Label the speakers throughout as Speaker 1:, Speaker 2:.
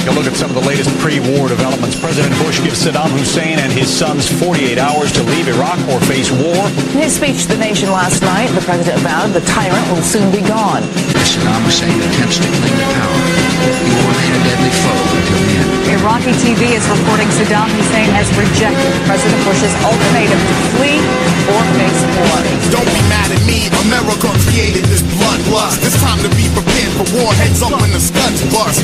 Speaker 1: Take a look at some of the latest pre-war developments. President Bush gives Saddam Hussein and his sons 48 hours to leave Iraq or face war.
Speaker 2: In his speech to the nation last night, the president vowed the tyrant will soon be gone.
Speaker 3: As Saddam Hussein attempts to cling to power, he will remain a deadly foe until the end.
Speaker 4: Iraqi TV is reporting Saddam Hussein has rejected President Bush's ultimatum to flee or face war.
Speaker 5: Don't be mad at me, America created this bloodlust. It's time to be prepared for war, heads up when the studs bust.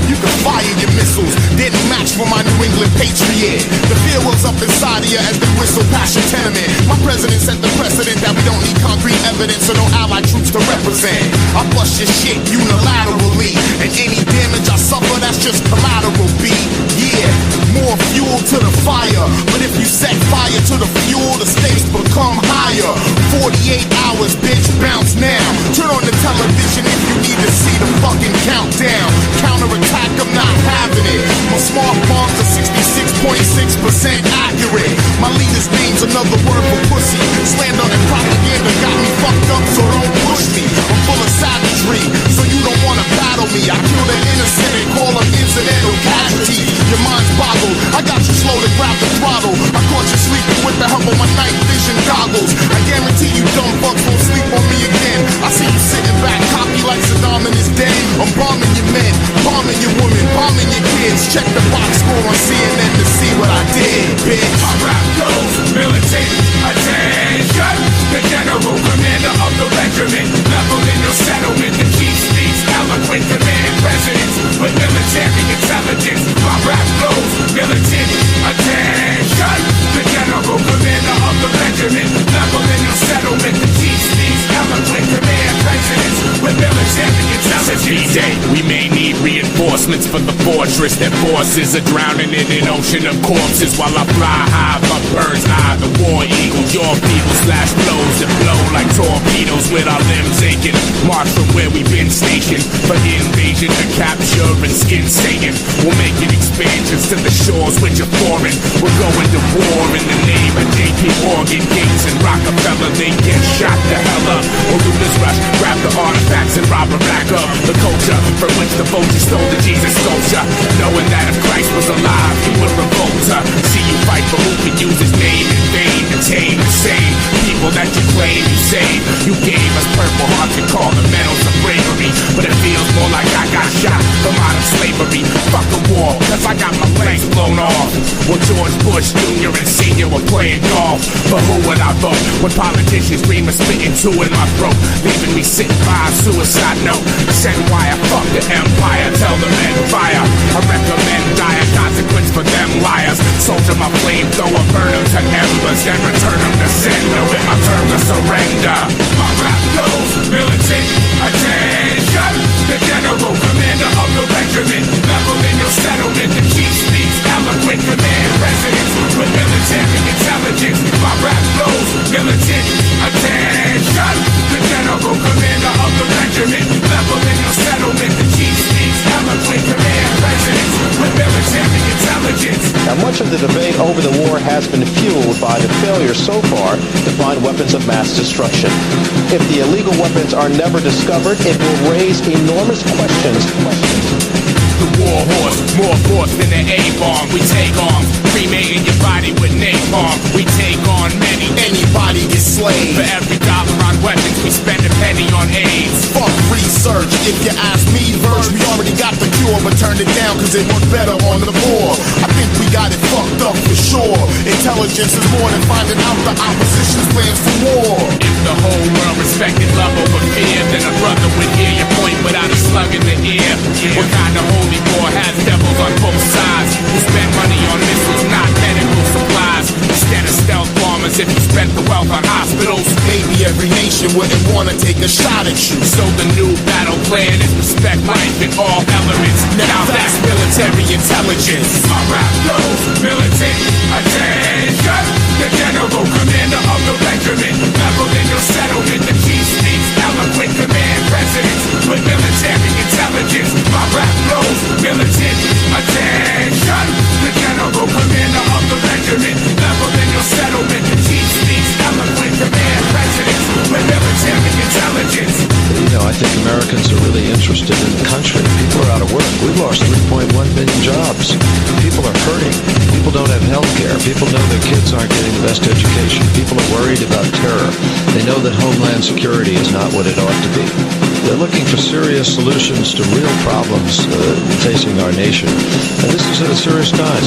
Speaker 5: You can fire your missiles, didn't match for my New England Patriot. The fear wells up inside of you as they whistle past your tenement. My president set the precedent that we don't need concrete evidence or no allied troops to represent. I bust your shit unilaterally, and any damage I suffer, that's just collateral, B. Yeah, more fuel to the fire, but if you set fire to the fuel, the stakes become higher. 48 hours, bitch, bounce now. Turn on the television if you need to see the fucking countdown. Counterattack, I'm not having it. My smart bombs are 66.6% accurate. My leader's name's another word for pussy. Slander and propaganda got me fucked up, so don't push me. I'm full of savagery, so you don't wanna battle me. I kill the innocent and call them incidental casualties. Your mind's boggled, I got you slow to grab the throttle. I caught you sleeping with the help of my night vision goggles. I guarantee you dumb fucks won't sleep on me again. I see you sitting back, cocky like Saddam in his day. I'm bombing your men, bombing your women, bombing your kids. Check the box score on CNN to see what I did, bitch.
Speaker 6: My rap goes militant attention. The general commander of the regiment, level in your settlement. The chief speaks eloquent command presidents with military intelligence. My rap goes militant attention. The general commander of the regiment, level in your settlement. The chief speaks eloquent command presidents with military intelligence.
Speaker 7: D-Day, we may need reinforcements for the fortress that forces are drowning in an ocean of corpses while I fly high above bird's eye. The war eagle, your people slash blows that blow like torpedoes with our limbs aching. March from where we've been stationed for invasion to capture and skin Satan. We'll make it expansions to the shores which are foreign. We're going to war in the name of JP Morgan, Gates and Rockefeller. They get shot the hell up. We'll do this rush, grab the artifacts and rob a rack up. The culture from which the vultures stole the Jesus sculpture, knowing that if Christ was alive, he would revolt her. See you fight for who can use his name in vain to tame the same people that you claim you saved. You gave us purple hearts and call them medals of bravery, but it feels more like I got shot from out of slavery. Fuck a war, cause I got my legs blown off. Well, George Bush Jr. and Sr. were playing golf. But who would I vote when politicians dream of spitting two in my throat, leaving me sitting by a suicide note? Send wire, fuck the empire, tell the men fire. I recommend dire consequence for them liars. Soldier my flamethrower, burn them to embers, then return them to sender with my term to surrender.
Speaker 6: My rap goes militant attention. The general commander of the regiment, level in your settlement. The chief speaks eloquent command presidents with military intelligence. My rap goes militant attention. The general commander of the regiment, level in your settlement. The chief speaks eloquent command presidents with military intelligence.
Speaker 8: Now, much of the debate over the war has been fueled by the failure so far to find weapons of mass destruction. If the illegal weapons are never discovered, it will raise enormous questions.
Speaker 7: The war horse, more force than an A-bomb. We take on, cremating your body with napalm. We take on many.
Speaker 5: Anybody gets slayed.
Speaker 7: For every dollar on weapons, we spend a penny on AIDS.
Speaker 5: Fuck research, if you ask me, Verge, we already got the cure, but turned it down cause it worked better on the board. I think we got it fucked up for sure. Intelligence is more than finding out the opposition's plans for war.
Speaker 7: If the whole world respected love over fear, then a brother would hear your point without a slug in the ear. What kind of holy war has devils on both sides who spend money on missiles, not medical supplies? Instead of stealth bombers, if you spent the wealth on hospitals,
Speaker 5: maybe every nation wouldn't want to take a shot at you.
Speaker 7: So the new battle plan is respect life in all elements. Now that's military intelligence.
Speaker 6: My rap goes militant attention. The general commander of the regiment, level in your settlement. The chief speaks eloquent command presidents with military intelligence. My rap goes militant attention. The general commander of the regiment, level in your settlement. The chief speaks eloquent command presidents with military intelligence.
Speaker 8: You know, I think Americans are really interested in the country. People are out of work. We've lost 3.1 million jobs. People are hurting. People don't have health care. People know their kids aren't getting the best education. People are worried about terror. They know that homeland security is not what it ought to be. They're looking for serious solutions to real problems facing our nation. And this is at a serious time.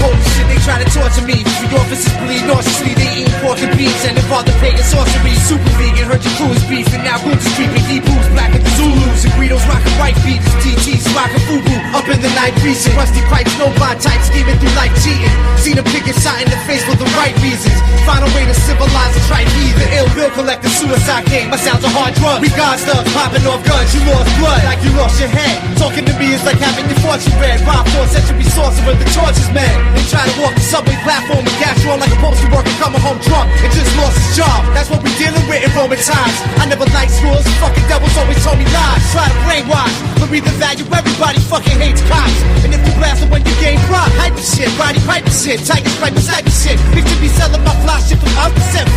Speaker 9: Holy shit, they try to torture me. The officers bleed nauseously. They eat pork and beans and involve the pagan sorcery. Super vegan, heard your crew is beef. And now goons are creeping. Hebrews, black at the Zulus. And Guidos rockin' white beats. DTs rockin' FUBU. Up in the night recent. Rusty pipes, no blind types. Scheming through life cheating. Seen a picket shot in the face for the right reasons. Final way to civilize a trite heathen. Ill bill collector, suicide game. My sounds a hard drug. We God stuff, popping off guns. You lost blood like you lost your head. Talking to me is like having your fortune read. Rob 4th century sorcerer, the torches man. They try to walk the subway platform and gas you on like a postal worker coming home drunk and just lost his job. That's what we dealing with in Roman times. I never liked rules, fucking devils always told me lies. Try to brainwash, but we the value everybody fucking hates cops. And if you blast them when you gain pride, hyper shit, Roddy Piper shit, Tiger Stripe type of shit. We should be selling my fly shit for %.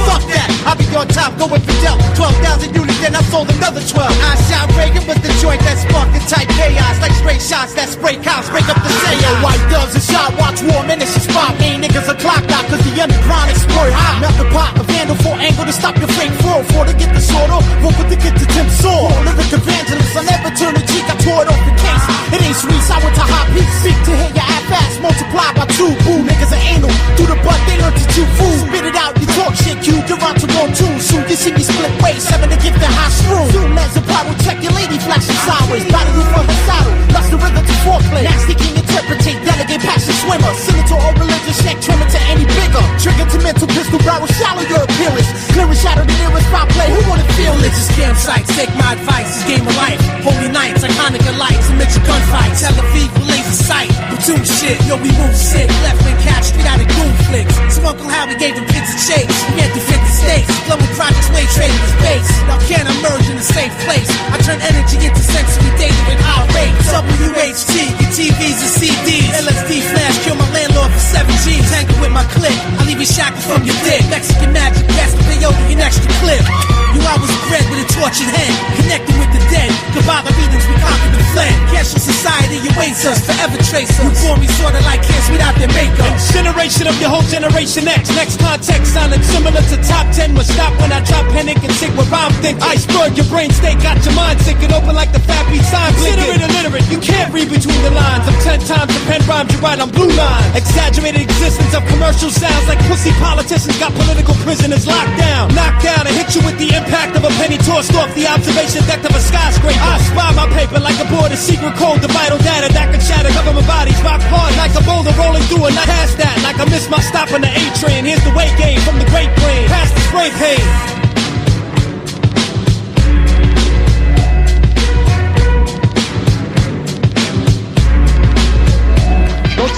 Speaker 9: Fuck that, I'll be on top going for Dell. 12,000 units, then I sold another 12. I shot Reagan with the joint that sparked the type chaos. Like straight shots that spray cops, break up the chaos. White doves and shot, watch war, minutes and spot. Main niggas are clocked out cause the underground explode hot. Nothing pot, a vandal for angle to stop your fake flow. For to get the sword off, work with the get to Tim Sword. Lyric evangelist, I never turn the cheek, I tore it off the case. It ain't sweet, I went to hot piece. Seek to hit your ass fast, multiply by 2. Boo, niggas are anal. Through the butt, they learn to chew food. Spit it out, you talk shit, Q, you're on to go too. Soon you see me split ways, 7 to give the high screw. Soon as the power check your lady flashing sideways. Battle you for her saddle, lost the rhythm to foreplay. Nasty king interpretate, delegate passion swimmer. Similar to all religious neck, trimmer to any bigger. Trigger to mental pistol barrel, shallow your appearance. Clear and shatter the nearest spot play, who wanna feel it? This campsites, take my advice, this game of life. Holy nights, iconic lights, and mix your gunfights. Tel Aviv, laser sight. Platoon shit, yo, we move sick. Left wing catch, straight out of goon flicks. So Uncle Howie gave him kids a chase. We had to 50 states. Glowing projects, way trading his base. Now can I merge in a safe place? I turn energy into sensory data with high rates. WHT, your TVs and CDs. LSD flash, kill my landlord for 7 G's. Tangle with my clip, I leave you shackled from your dick. Mexican magic, best to pay over an extra clip. You I was bred with a tortured head, connecting with the dead. Goodbye the readings, we conquered and fled. Cashless society awaits us, forever trace us. You bore me sorta like kids without their makeup. Generation of your whole generation X. Next context sounding similar to top 10. Will stop when I drop panic and think what I'm thinking. Iceberg, your brain state got your mind sinking. Open like the fat beat sign blinking. Consider it illiterate, you can't read between the lines. I'm 10 times the pen rhymes you write on blue line. Exaggerated existence of commercial sounds like pussy politicians got political prisoners locked down. Knocked down and hit you with the impact of a penny tossed off the observation deck of a skyscraper. I spy my paper like a board of secret code, the vital data that can shatter government bodies. Rock hard like a boulder rolling through a night. Past that, like I missed my stop on the A train. Here's the weight gain from the great plane. Past the spray paint.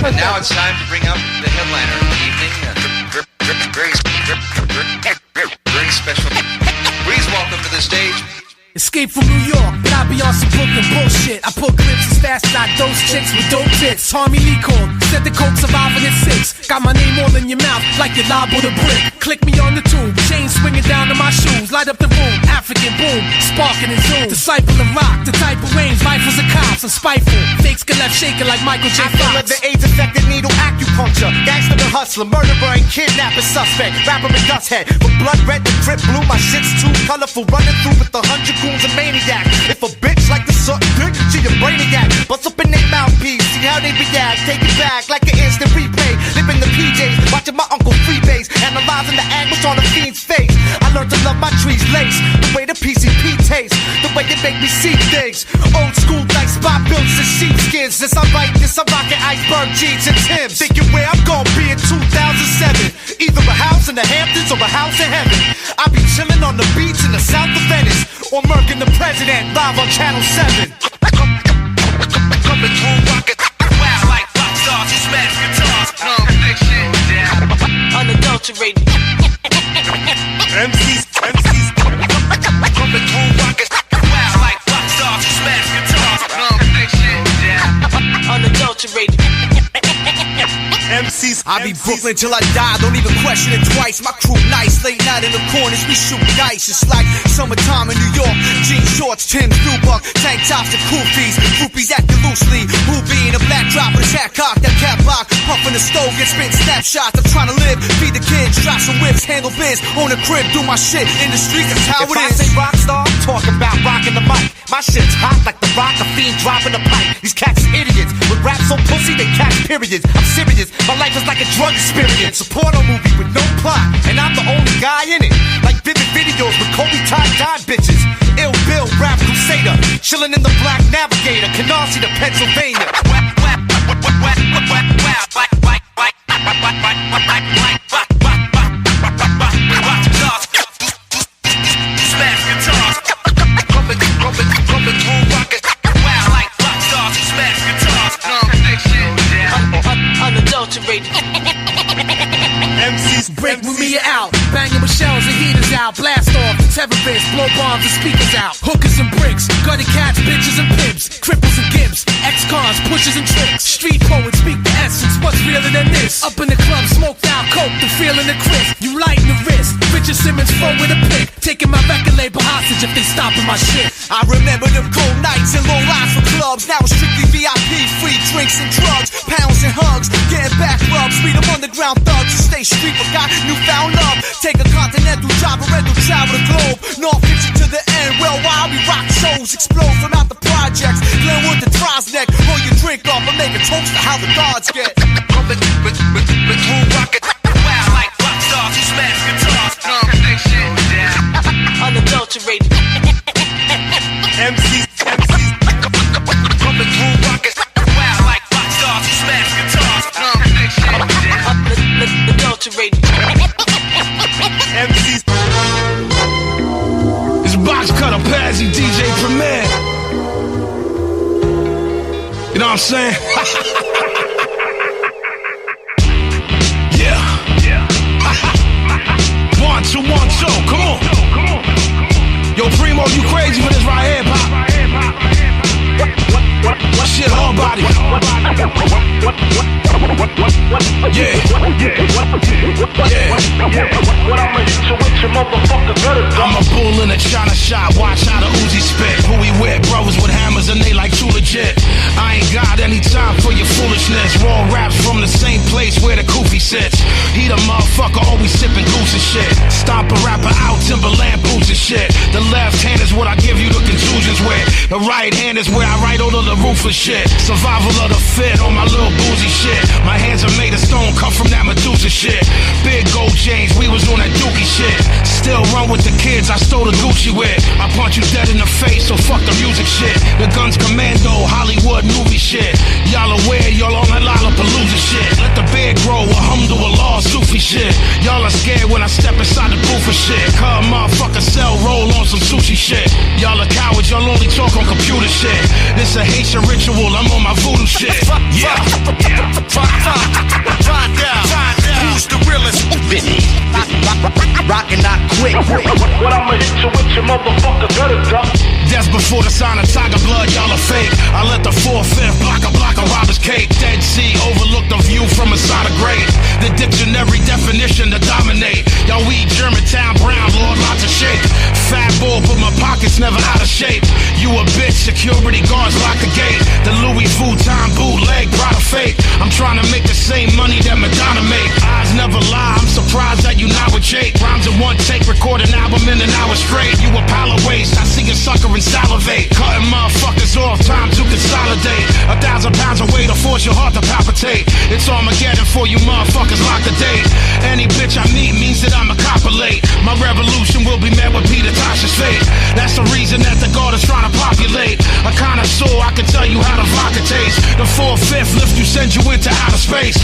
Speaker 3: And now it's time to bring up the headliner of the evening. Very special. Please welcome to the stage.
Speaker 9: Escape from New York, but I be on some Brooklyn bullshit. I put clips as fast as I dose chicks with dope tits. Tommy Lee called, said the coke surviving at 6. Got my name all in your mouth like you lob with a brick. Click me on the tube, chain swinging down to my shoes. Light up the room, African boom, sparking and zoom. Disciple of rock, the type of range, rifles and cops. I'm spiteful, fakes get left shaking like Michael J. Fox. I feel the AIDS affected needle acupuncture. Gangster and hustler, murderer and kidnapper suspect. Rapper and dust head, from blood red to drip blue. My shit's too colorful, running through with 100 goons and maniac. If a bitch like to suck dick, she a brainiac. Bust up in they mouthpiece, see how they react. Take it back like an instant replay. Live in the PJs, watching my uncle freebase, analyzing the angles on the fiend's face. I learned to love my trees lace, the way the PCP tastes, the way they make me see things. Old school like spot builds and sheepskins. Since I write this, I'm rocking iceberg jeans and Timbs. Thinking where I'm gonna be in 2007, either a house in the Hamptons or a house in heaven. I'll be chilling on the beach in the south of Venice, or murking the president live on Channel 7.
Speaker 3: Coming through rocket, wow, like rock stars who smash guitars. Non-fiction, unadulterated. MCs. Coming through rocket, wow, like rock stars who smash guitars. Non-fiction, unadulterated. MC
Speaker 9: I be Brooklyn till I die, don't even question it twice. My crew nice, late night in the corners, we shoot dice. It's like summertime in New York. Jeans, shorts, Tim's, blue buck, tank tops and koofies. Groupies acting loosely. Who be in a black drop with a hat cock, that cat block. Puffin' the stove, get spent snapshots. I'm trying to live, feed the kids, drop some whips, handle biz, own a crib, do my shit in the streets. That's how it is. If I say rock star, talk about rocking the mic. My shit's hot like the rock, a fiend dropping the pipe. These cats are idiots. With rap so pussy, they catch periods. I'm serious, my life is like a drug experience. A porno movie with no plot, and I'm the only guy in it. Like vivid videos with Kobe tie-dye bitches. Ill Bill, rap crusader, chillin' in the black navigator, Canarsie to Pennsylvania. Unadulterated. MCs break with me out, banging with shells and heaters out, blast off the terrorists, blow bombs and speakers out, hookers and bricks, gutted cats, bitches and pimps, cripples and gimps, ex-cons, pushers and tricks, street poets speak the essence, what's realer than this? Up in the club, smoked out coke, the feeling the crisp, you lighten the wrist, Richard Simmons flow with a pick, taking my record label hostage if they stopping my shit. I remember them cold nights and long lines for clubs, now it's strictly VIP, free drinks and drugs, pounds and hugs, getting back rubs, meet them underground thugs, you stay street but got newfound love, take a continental job and rental travel the globe, North Fiction to the end, well while we rock shows, explode from out the projects, Glenwood to Trosneck, roll your drink up and make a toast to how the gods get. Like rock stars who smash guitars, unadulterated. MCs coming through rockets, wow, like rock stars who smash guitars, unadulterated. MCs.
Speaker 10: It's Box Cutter, Pazzy, DJ Premier. You know what I'm saying? Yeah. 1, 2, 1, 2, come on. Yo, Primo, you crazy for this right here, pop? Shit, all body. Yeah. I'm a bull in a China shop, watch how the Uzi spit. Who we with, brothers with hammers and they like too legit. I ain't got any time for your foolishness. Raw raps from the same place where the Koofy sits. He the motherfucker always sipping goose and shit. Stomp a rapper out, Timberland boots and shit. The left hand is what I give you the contusions with. The right hand is where I write all of the ruthless shit. Survival of the fit on my little boozy shit. My hands are made of stone, come from that Medusa shit. Big gold chains, we was on that dookie shit. Still run with the kids I stole the Gucci with. I punch you dead in the face, so fuck the music shit. The guns commando, Hollywood movie shit. Y'all aware, y'all on that Lollapalooza shit. Let the beard grow, alhamdulillah, Sufi shit. Y'all are scared when I step inside the booth for shit. Cut a motherfucker cell, roll on some sushi shit. Y'all are cowards, y'all only talk on computer shit. This a Haitian ritual, I'm on my voodoo shit. Yeah.
Speaker 9: Find out who's the realest. Vinne. Rockin' not quick.
Speaker 10: What I'ma hit you with, your motherfucker better duck. That's before the sign of tiger blood, y'all are fake. I let the 4/5 block a robber's cake. Dead Sea overlook the view from inside a grave. The dictionary definition to dominate. Y'all weed Germantown brown, Lord, lots of shake. Fat bull, but my pockets never out of shape. You a bitch, security guards lock the gate. The Louis Vuitton bootleg, Prada fake. I'm trying to make the same money that Madonna make. Eyes never lie, I'm surprised that you not with Jake. Rhymes in one take, record an album in an hour straight. You a pile of waste, I see a sucker and salivate. Cutting motherfuckers off, time to consolidate. 1,000 pounds of weight to force your heart to palpitate. It's Armageddon for you motherfuckers, lock the date. Any bitch I meet means that I'm a copulate. My revolution will be met with Peter Tosh's fate. That's the reason that the God is trying to populate. A connoisseur, I can tell you how the vodka tastes. The 4/5 lift you, send you into outer space.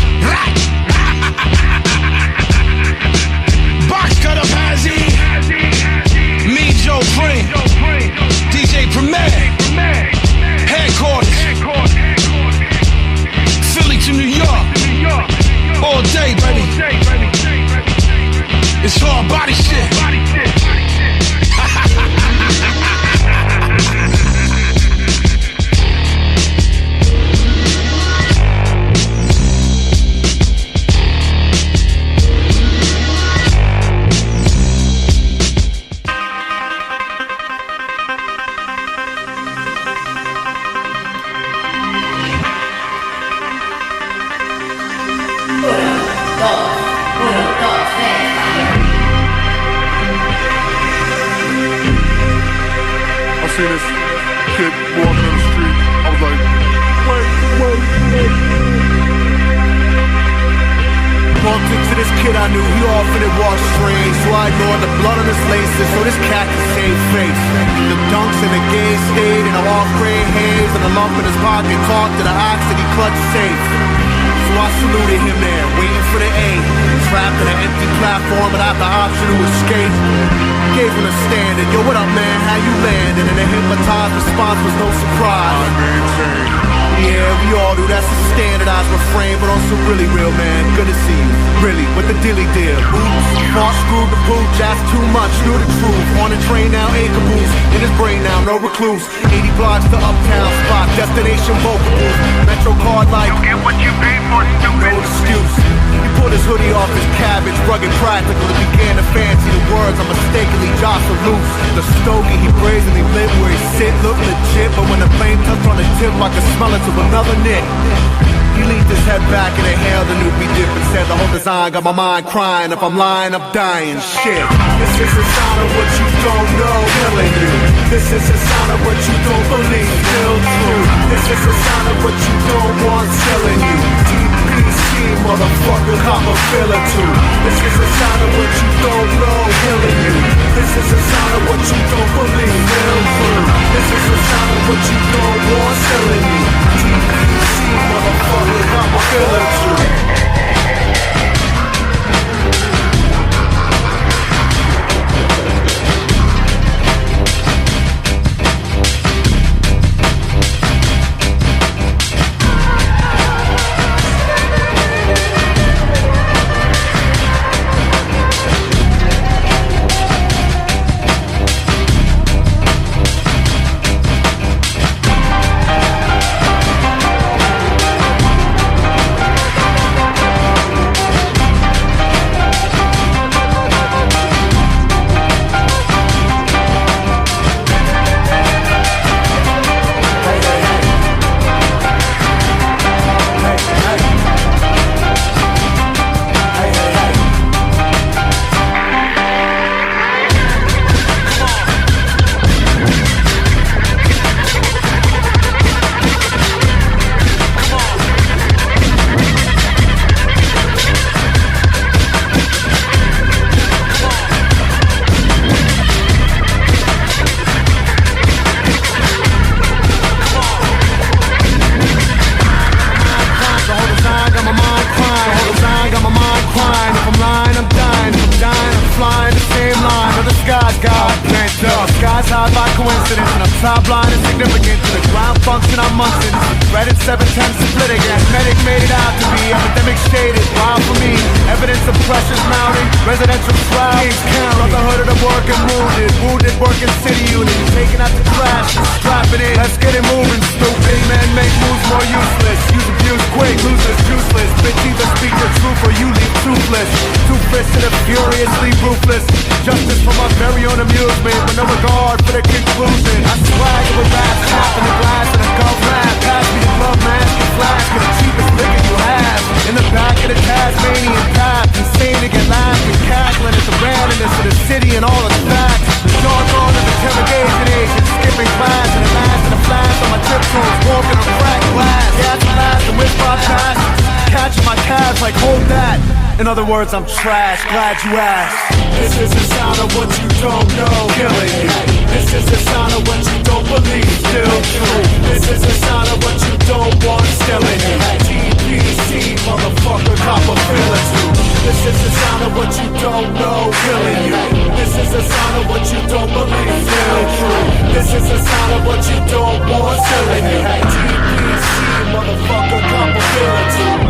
Speaker 10: Box Cutter Pazzy, me Joe Pring, DJ Premier, headquarters, Philly to New York, all day, baby. It's hard body shit.
Speaker 5: seen this kid walking on the street, I was like, wait. Bumped into this kid I knew, he often it was strange, so I ignored the blood on his laces, so this cat could save face. The dunks and the gaze stayed in a off-gray haze, and a lump in his pocket talked to the ox that he clutched safe. So I saluted him there, waiting for the A. Trapped in an empty platform without the option to escape. Gave him a standard, yo, what up, man, how you landing? And the hypnotized response was no surprise. I maintain. Yeah, we all do, that's a standardized refrain, but also really real, man, good to see you. Really, what the dilly did? Oops, fought, screwed the boot, jazzed too much, knew the truth. On the train now, A caboose, in his brain now, no recluse. 80 blocks to uptown spot, destination vocal booth. Metro card like, you get what you pay for, stupid. No excuse. He pulled his hoodie off his cabbage, rugged practical, and began to fancy the words I mistakenly jostled loose. The stogie he brazenly lit where he sit looked legit, but when the flame touched on the tip, I could smell it to another knit. He leaned his head back and inhaled the new dip and said the whole design got my mind crying. If I'm lying, I'm dying. Shit. This is a sign of what you don't know, killing you. This is a sign of what you don't believe, still true. This is a sign of what you don't want, selling you. DPC, motherfucker, cop a filler too. This is a sign of what you don't know, killing you. This is a sign of what you don't believe, still true. This is a sign of what you don't want, selling you. DPC, motherfucker, cop a filler too. Top line is significant to the ground function I'm munching. Reddit 7 times split again. Medic made it out to be epidemic shaded. Wild for me, evidence of pressures mounting. Residential crowds count. Brotherhood of the working wounded. Wounded working city unit. Taking out the trash, strapping in. Let's get it moving, stupid. Men make moves more useless. Use abuse quick, losers useless. Bitch, either speak the truth or you leave toothless. Two-fisted and furiously ruthless. Justice for my very own amusement, with no regard for the conclusion. I swag with raps, tap in the glass and a gum rap. Pass me the glove mask and flask of the cheapest liquor you have. In the back of the Tasmanian path, insane to get laughed and cackling at the randomness of the city and all its facts. The jargon of interrogation agents, skipping class and a last and a flash on my tiptoes, walking on cracked glass. Gas and last and whip my past, catching my calves like hold that. In other words, I'm trash, glad you asked. This is a sign of what you don't know, killing you. This is a sign of what you don't believe, still true. This is a sign of what you don't want, killing you. DPC, motherfucker, cop a filler too. This is a sign of what you don't know, killing you. This is a sign of what you don't believe, still true. This is a sign of what you don't want, killing you. DPC, motherfucker, cop a filler too.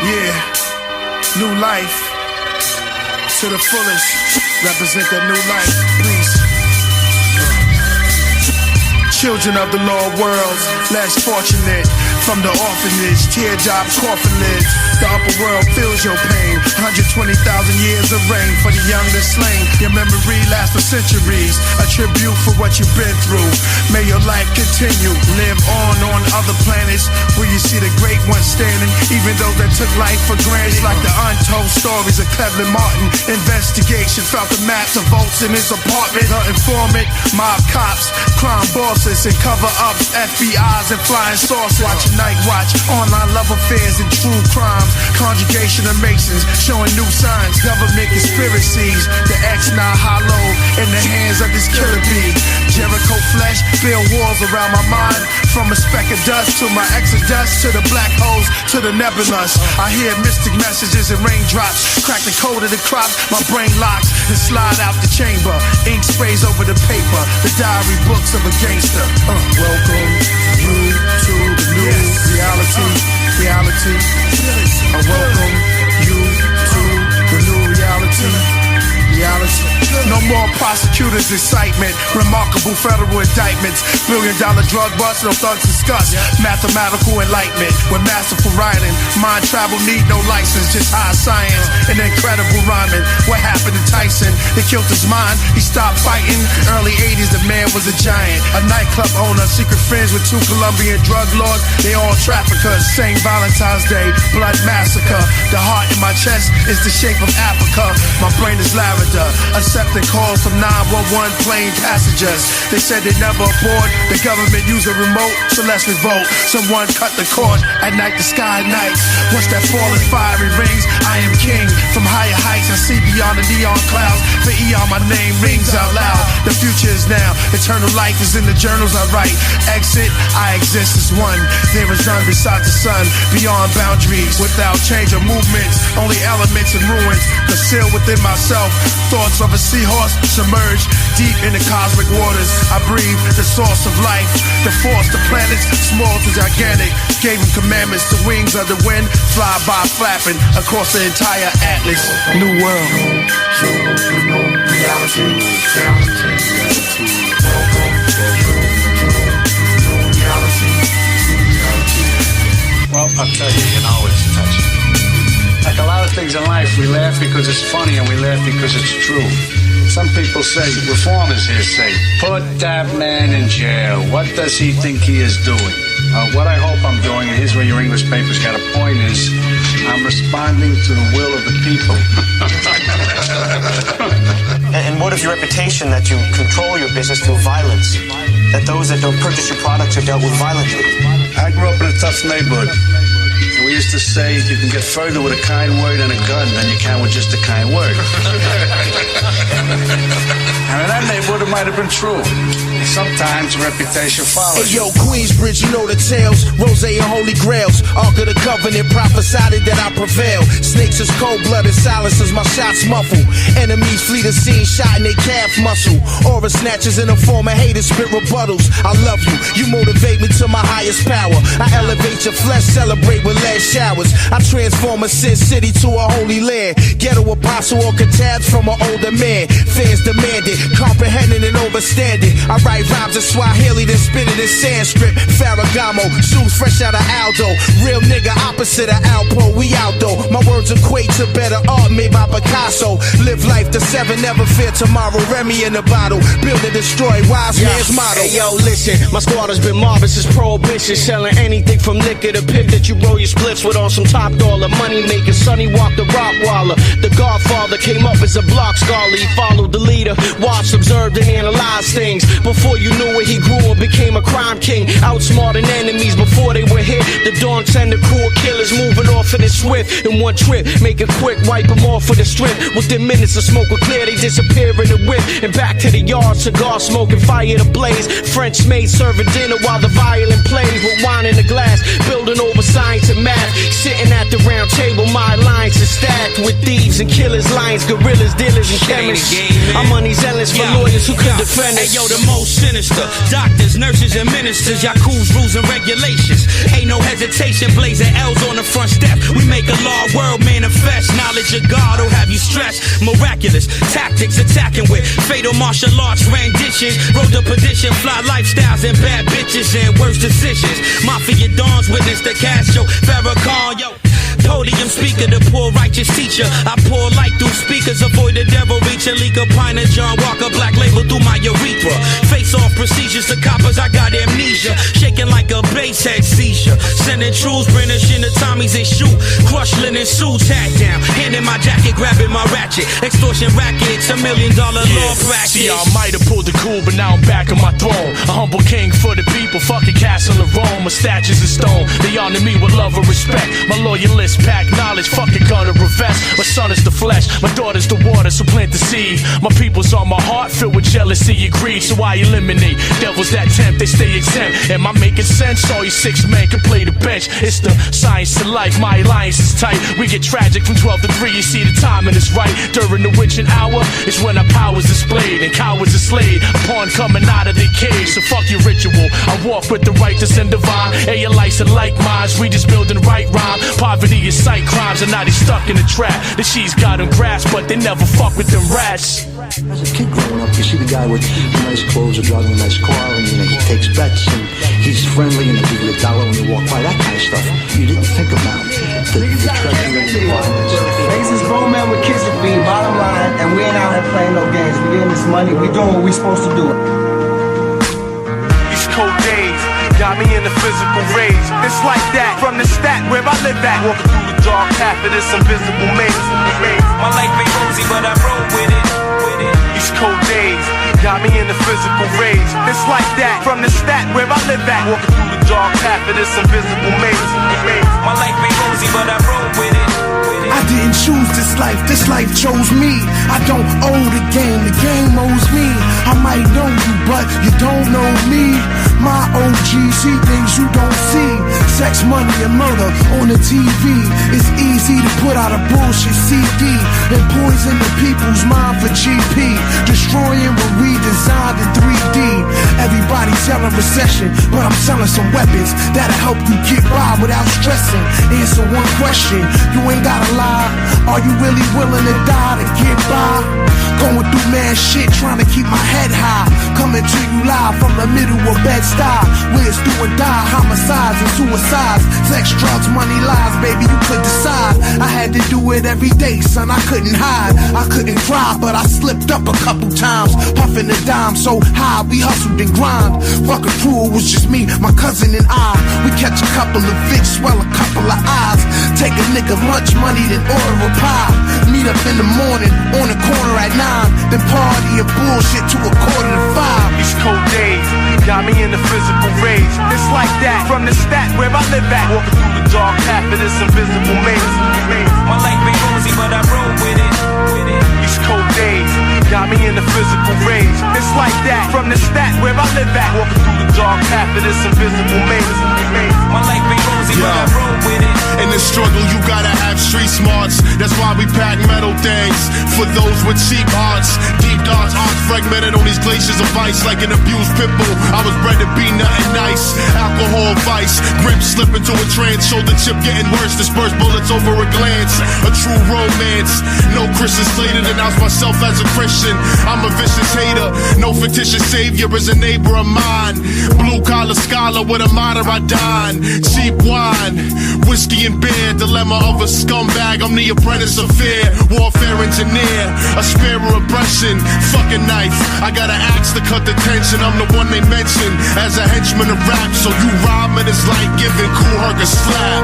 Speaker 10: Yeah, new life to the fullest. Represent that new life, please. Children of the lower world, less fortunate. From the orphanage, teardrop coffin lids. The upper world feels your pain. 120,000 years of rain for the young and slain. Your memory lasts for centuries. A tribute for what you've been through. May your life continue. Live on other planets where you see the great ones standing. Even those that took life for granted. Like the untold stories of Cleveland Martin. Investigation found the maps of votes in his apartment. The informant, mob cops, crime bosses, and cover-ups, FBI's and flying saucers. Watching Night Watch, online love affairs and true crimes. Conjugation of Masons, showing new signs. Government conspiracies, the X now hollow in the hands of this killer bee. Jericho flesh, build walls around my mind. From a speck of dust to my exodus, to the black holes, to the nebulous. I hear mystic messages and raindrops. Crack the code of the crops, my brain locks and slide out the chamber. Ink sprays over the paper, the diary books of a gangster. Welcome you to the new reality. I welcome you to the new reality. No more prosecutors' excitement. Remarkable federal indictments. $1 billion drug bust, no thugs discuss. Mathematical enlightenment with masterful writing. Mind travel need no license, just high science and incredible rhyming. What happened to Tyson? They killed his mind, he stopped fighting. Early 80s, the man was a giant. A nightclub owner, secret friends with 2 Colombian drug lords. They all traffickers. St. Valentine's Day, blood massacre. The heart in my chest is the shape of Africa. My brain is lavender. Accepting calls from 911 plane passengers. They said they never aboard. The government use a remote, so let's revolt. Someone cut the cord. At night the sky nights. Once that falling fiery rings, I am king. From higher heights I see beyond the neon clouds. For eon my name rings out loud. The future is now. Eternal life is in the journals I write. Exit, I exist as one. There is none beside the sun. Beyond boundaries, without change or movements. Only elements and ruins concealed within myself. Thoughts of a seahorse submerged deep in the cosmic waters. I breathe the source of life. The force, the planets, small to gigantic. Gave him commandments, the wings of the wind. Fly by flapping across the entire atlas. New world.
Speaker 11: Well, I'll tell you, it's touching. Like a lot of things in life, we laugh because it's funny and we laugh because it's true. Some people say, reformers here say, put that man in jail. What does he think he is doing? What I hope I'm doing, and here's where your English paper's got a point, is I'm responding to the will of the people.
Speaker 12: And what of your reputation that you control your business through violence? That those that don't purchase your products are dealt with violently?
Speaker 11: I grew up in a tough neighborhood. We used to say you can get further with a kind word and a gun than you can with just a kind word. I mean, that neighborhood might have been true. Sometimes reputation follows.
Speaker 9: Hey yo, Queensbridge, you know the tales. Rose and Holy Grails. Ark of the Covenant prophesied it that I prevail. Snakes is cold-blooded, silences my shots muffle. Enemies flee the scene, shot in their calf muscle. Aura snatches in the form of haters, spit rebuttals. I love you, you motivate me to my highest power. I elevate your flesh, celebrate with lead showers. I transform a sin city to a holy land. Ghetto apostle or catabs from an older man. Fans demand it, comprehending and understanding. I write rhymes in Swahili, then spit it in Sanskrit. Ferragamo, shoes fresh out of Aldo. Real nigga opposite of Alpo, we out though. My words equate to better art made by Picasso. Live life to 7, never fear tomorrow. Remy in the bottle, build and destroy, wise man's motto.
Speaker 13: Hey yo, listen, my squad has been marvelous since prohibition. Selling anything from liquor to pip that you roll your splits with on some top dollar. Money making, Sonny walked the Rottweiler. The Godfather came up as a block scholar. He followed the leader, watched, observed, and analyzed things. Before you knew it, he grew and became a crime king. Outsmarting enemies before they were hit. The dawn tender cool killers moving off in it swift. In one trip, make it quick, wipe them off for the strip. Within minutes of smoke were clear, they disappear in the whip. And back to the yard, cigar smoking, fire to blaze. French maid serving dinner while the violin plays. With wine in the glass, building over science and math. Sitting at the round table, my alliance is stacked with thieves and killers, lions, gorillas, dealers, and chemists. I'm money zealous for lawyers who could defend us.
Speaker 14: Hey yo, the most sinister, doctors, nurses, and ministers. Yaku's rules and regulations. Ain't no hesitation, blazing L's on the front step. We make make a law world manifest. Knowledge of God will have you stressed. Miraculous tactics attacking with fatal martial arts renditions. Road to perdition, fly lifestyles and bad bitches and worse decisions. Mafia dawns witness the Castro, Farrakhan, yo. Podium speaker, the poor righteous teacher. I pour light through speakers, avoid the devil reach and leak a pint of John Walker black label through my urethra. Face off procedures to coppers, I got amnesia. Shaking like a bass head seizure. Sending truths, brandishing the Tommies and shoot. Crush linen suits, hat down. Hand in my jacket, grabbing my ratchet. Extortion rackets, $1 million law practice.
Speaker 10: See, I might have pulled the cool, but now I'm back on my throne. A humble king for the people, fucking castle of Rome. My statues of stone, they honor me with love and respect. My loyalists pack knowledge, fucking gonna revest. My son is the flesh, my daughter's the water, so plant the seed. My people's on my heart, filled with jealousy and greed. So I eliminate devils that tempt, they stay exempt. Am I making sense? All you 6 men can play the bench. It's the science of life, my alliance is tight. We get tragic from 12 to 3, you see the timing is right. During the witching hour, it's when our power's displayed and cowards are slayed upon coming out of their cage. So fuck your ritual, I walk with the righteous and divine. Hey, your lights are like minds, we just building right rhyme. Poverty is sight crimes, and now they stuck in the trap. The she's got them grasped, but they never fuck with them rats.
Speaker 15: As a kid growing up, you see the guy with nice clothes or driving a nice car, and he takes bets, and he's friendly, and they give you $1 when you walk by, that kind of stuff. You didn't think about the treachery and the violence.
Speaker 16: Niggas is grown men with kids to feed, bottom line, and we ain't out here playing no games. We getting this money, we doing what we supposed to do.
Speaker 10: These cold days got me in the physical rage. It's like that from the stat where I live at. Walking through the dark path of this invisible maze.
Speaker 14: My life ain't rosy, but I roll with it.
Speaker 10: These cold days got me in the physical rage. It's like that from the stat where I live at. Walking through the dark path of this invisible maze.
Speaker 14: My life ain't rosy, but I roll with it.
Speaker 17: I didn't choose this life chose me. I don't owe the game owes me. I might know you, but you don't know me. My OG see things you don't see. Sex, money, and murder on the TV. It's easy to put out a bullshit CD and poison the people's mind for GP. Destroying what we designed in 3D. Everybody's selling recession, but I'm selling some weapons that'll help you get by without stressing. Answer one question, you ain't gotta lie. Are you really willing to die to get by? Going through mad shit, trying to keep my head high. Coming to you live from the middle of Bed-Stuy, where it's do or die, homicides and suicides. Sex, drugs, money, lies, baby, you could decide. I had to do it every day, son, I couldn't hide. I couldn't cry, but I slipped up a couple times. Puffing a dime so high, we hustled and grind. Fuck a crew, it was just me, my cousin and I. We catch a couple of Vicks, swell a couple of eyes. Take a nigga lunch money, then order a pie. Meet up in the morning, on the corner at 9. Then party and bullshit to 4:45.
Speaker 10: These cold days got me in the physical rage. It's like that from the stat where I live at. Walking through the dark path of this invisible maze.
Speaker 14: My life ain't rosy, but I roll with it.
Speaker 10: These cold days got me in the physical rage. It's like that from the stat where I live at. Walking through the dark path of this invisible maze.
Speaker 14: My life ain't rosy, but I roll with it.
Speaker 5: In the struggle, you gotta have street smarts. That's why we pack metal things for those with cheap hearts. Deep darts aren't fragmented on these glaciers of ice like an abused pit bull. I was bred to be nothing nice. Alcohol, vice, grip slip into a trance. Shoulder chip getting worse. Disperse bullets over a glance. A true romance. No Christian Slater denounce myself as a Christian. I'm a vicious hater. No fictitious savior is a neighbor of mine. Blue collar scholar with a motto I dine. Cheap wine, whiskey and beer. Dilemma of a scumbag. I'm the apprentice of fear. Warfare engineer. A spear of oppression. Fucking knife. I got an axe to cut the tension. I'm the one they mention as a henchman of rap. So you rhyme and it's like giving Kool Herc a slap.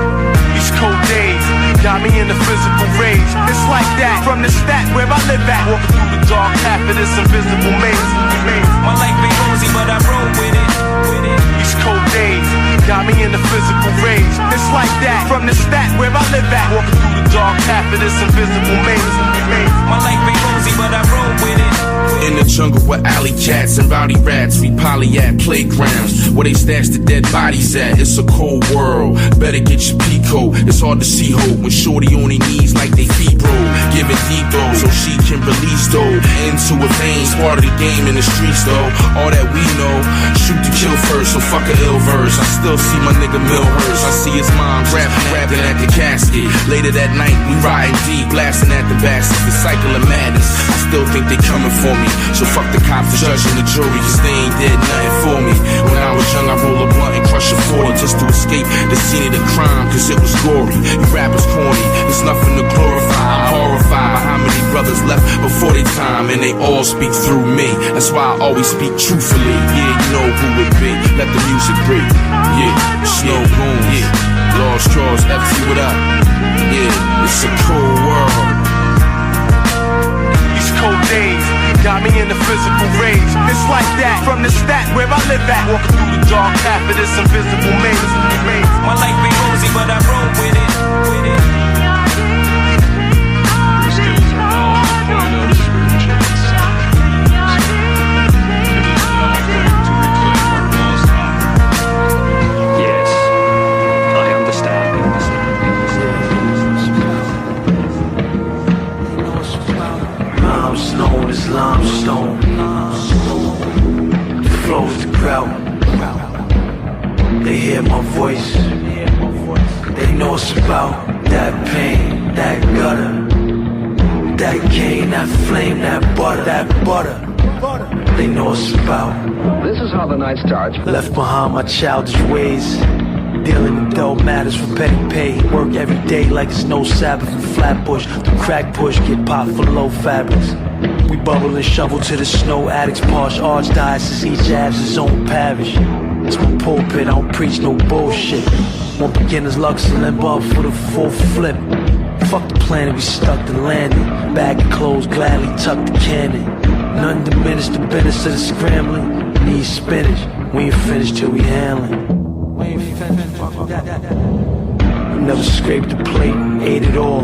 Speaker 10: These cold days got me in the physical rage. It's like that from the stat where I live at. Walking through the dark path of this invisible maze.
Speaker 14: My life ain't rosy, but I roll with it.
Speaker 10: These cold days got me in the physical rage. It's like that from the stat where I live at. Walking through the dark path of this invisible maze.
Speaker 14: My life ain't rosy, but I roll with it.
Speaker 7: In the jungle with alley cats and rowdy rats, we poly at playgrounds where they stash the dead bodies at. It's a cold world, better get your Pico. It's hard to see hope when shorty on their knees like they febro. Giving deep though so she can release though. Into a veins, part of the game in the streets though. All that we know, shoot to kill first, so fuck a ill verse. I still see my nigga Milhurst. I see his mom rapping at the casket. Later that night, we riding deep, blasting at the bastards, the cycle of madness. I still think they coming for me, so fuck the cops, the judge, and the jury, cause they ain't did nothing for me. When I was young, I roll a blunt and crush a 40 just to escape the scene of the crime, cause it was gory. You rappers corny, there's nothing to glorify. I'm horrified by how many brothers left before their time, and they all speak through me. That's why I always speak truthfully. Yeah, you know who it be. Let the music breathe. Yeah, Snow Boom. Yeah, Lost Straws, FT, what up? Yeah, it's a cool world.
Speaker 18: These cold days got me in the physical rage. It's like that from the stat where I live at. Walking through the dark path of this invisible maze.
Speaker 14: My life ain't rosy, but I roll with it.
Speaker 15: Known as limestone, flows the grout. They hear my voice, they know it's about that pain, that gutter, that cane, that flame, that butter. They know it's about.
Speaker 8: This is how the night starts.
Speaker 15: Left behind my childish ways, dealing with dull matters for petty pay. Work every day like it's no Sabbath in Flatbush. The crack push, get popped for low fabrics. We bubble and shovel to the snow addicts. Posh archdiocese, each has his own parish. It's my pulpit, I don't preach no bullshit. Want beginner's luck, so limp up for the full flip. Fuck the planet, we stuck to landing. Bag of clothes, gladly tuck the cannon. None diminish the business of the scrambling. Need spinach, we ain't finished till we handling. Never scraped the plate, ate it all.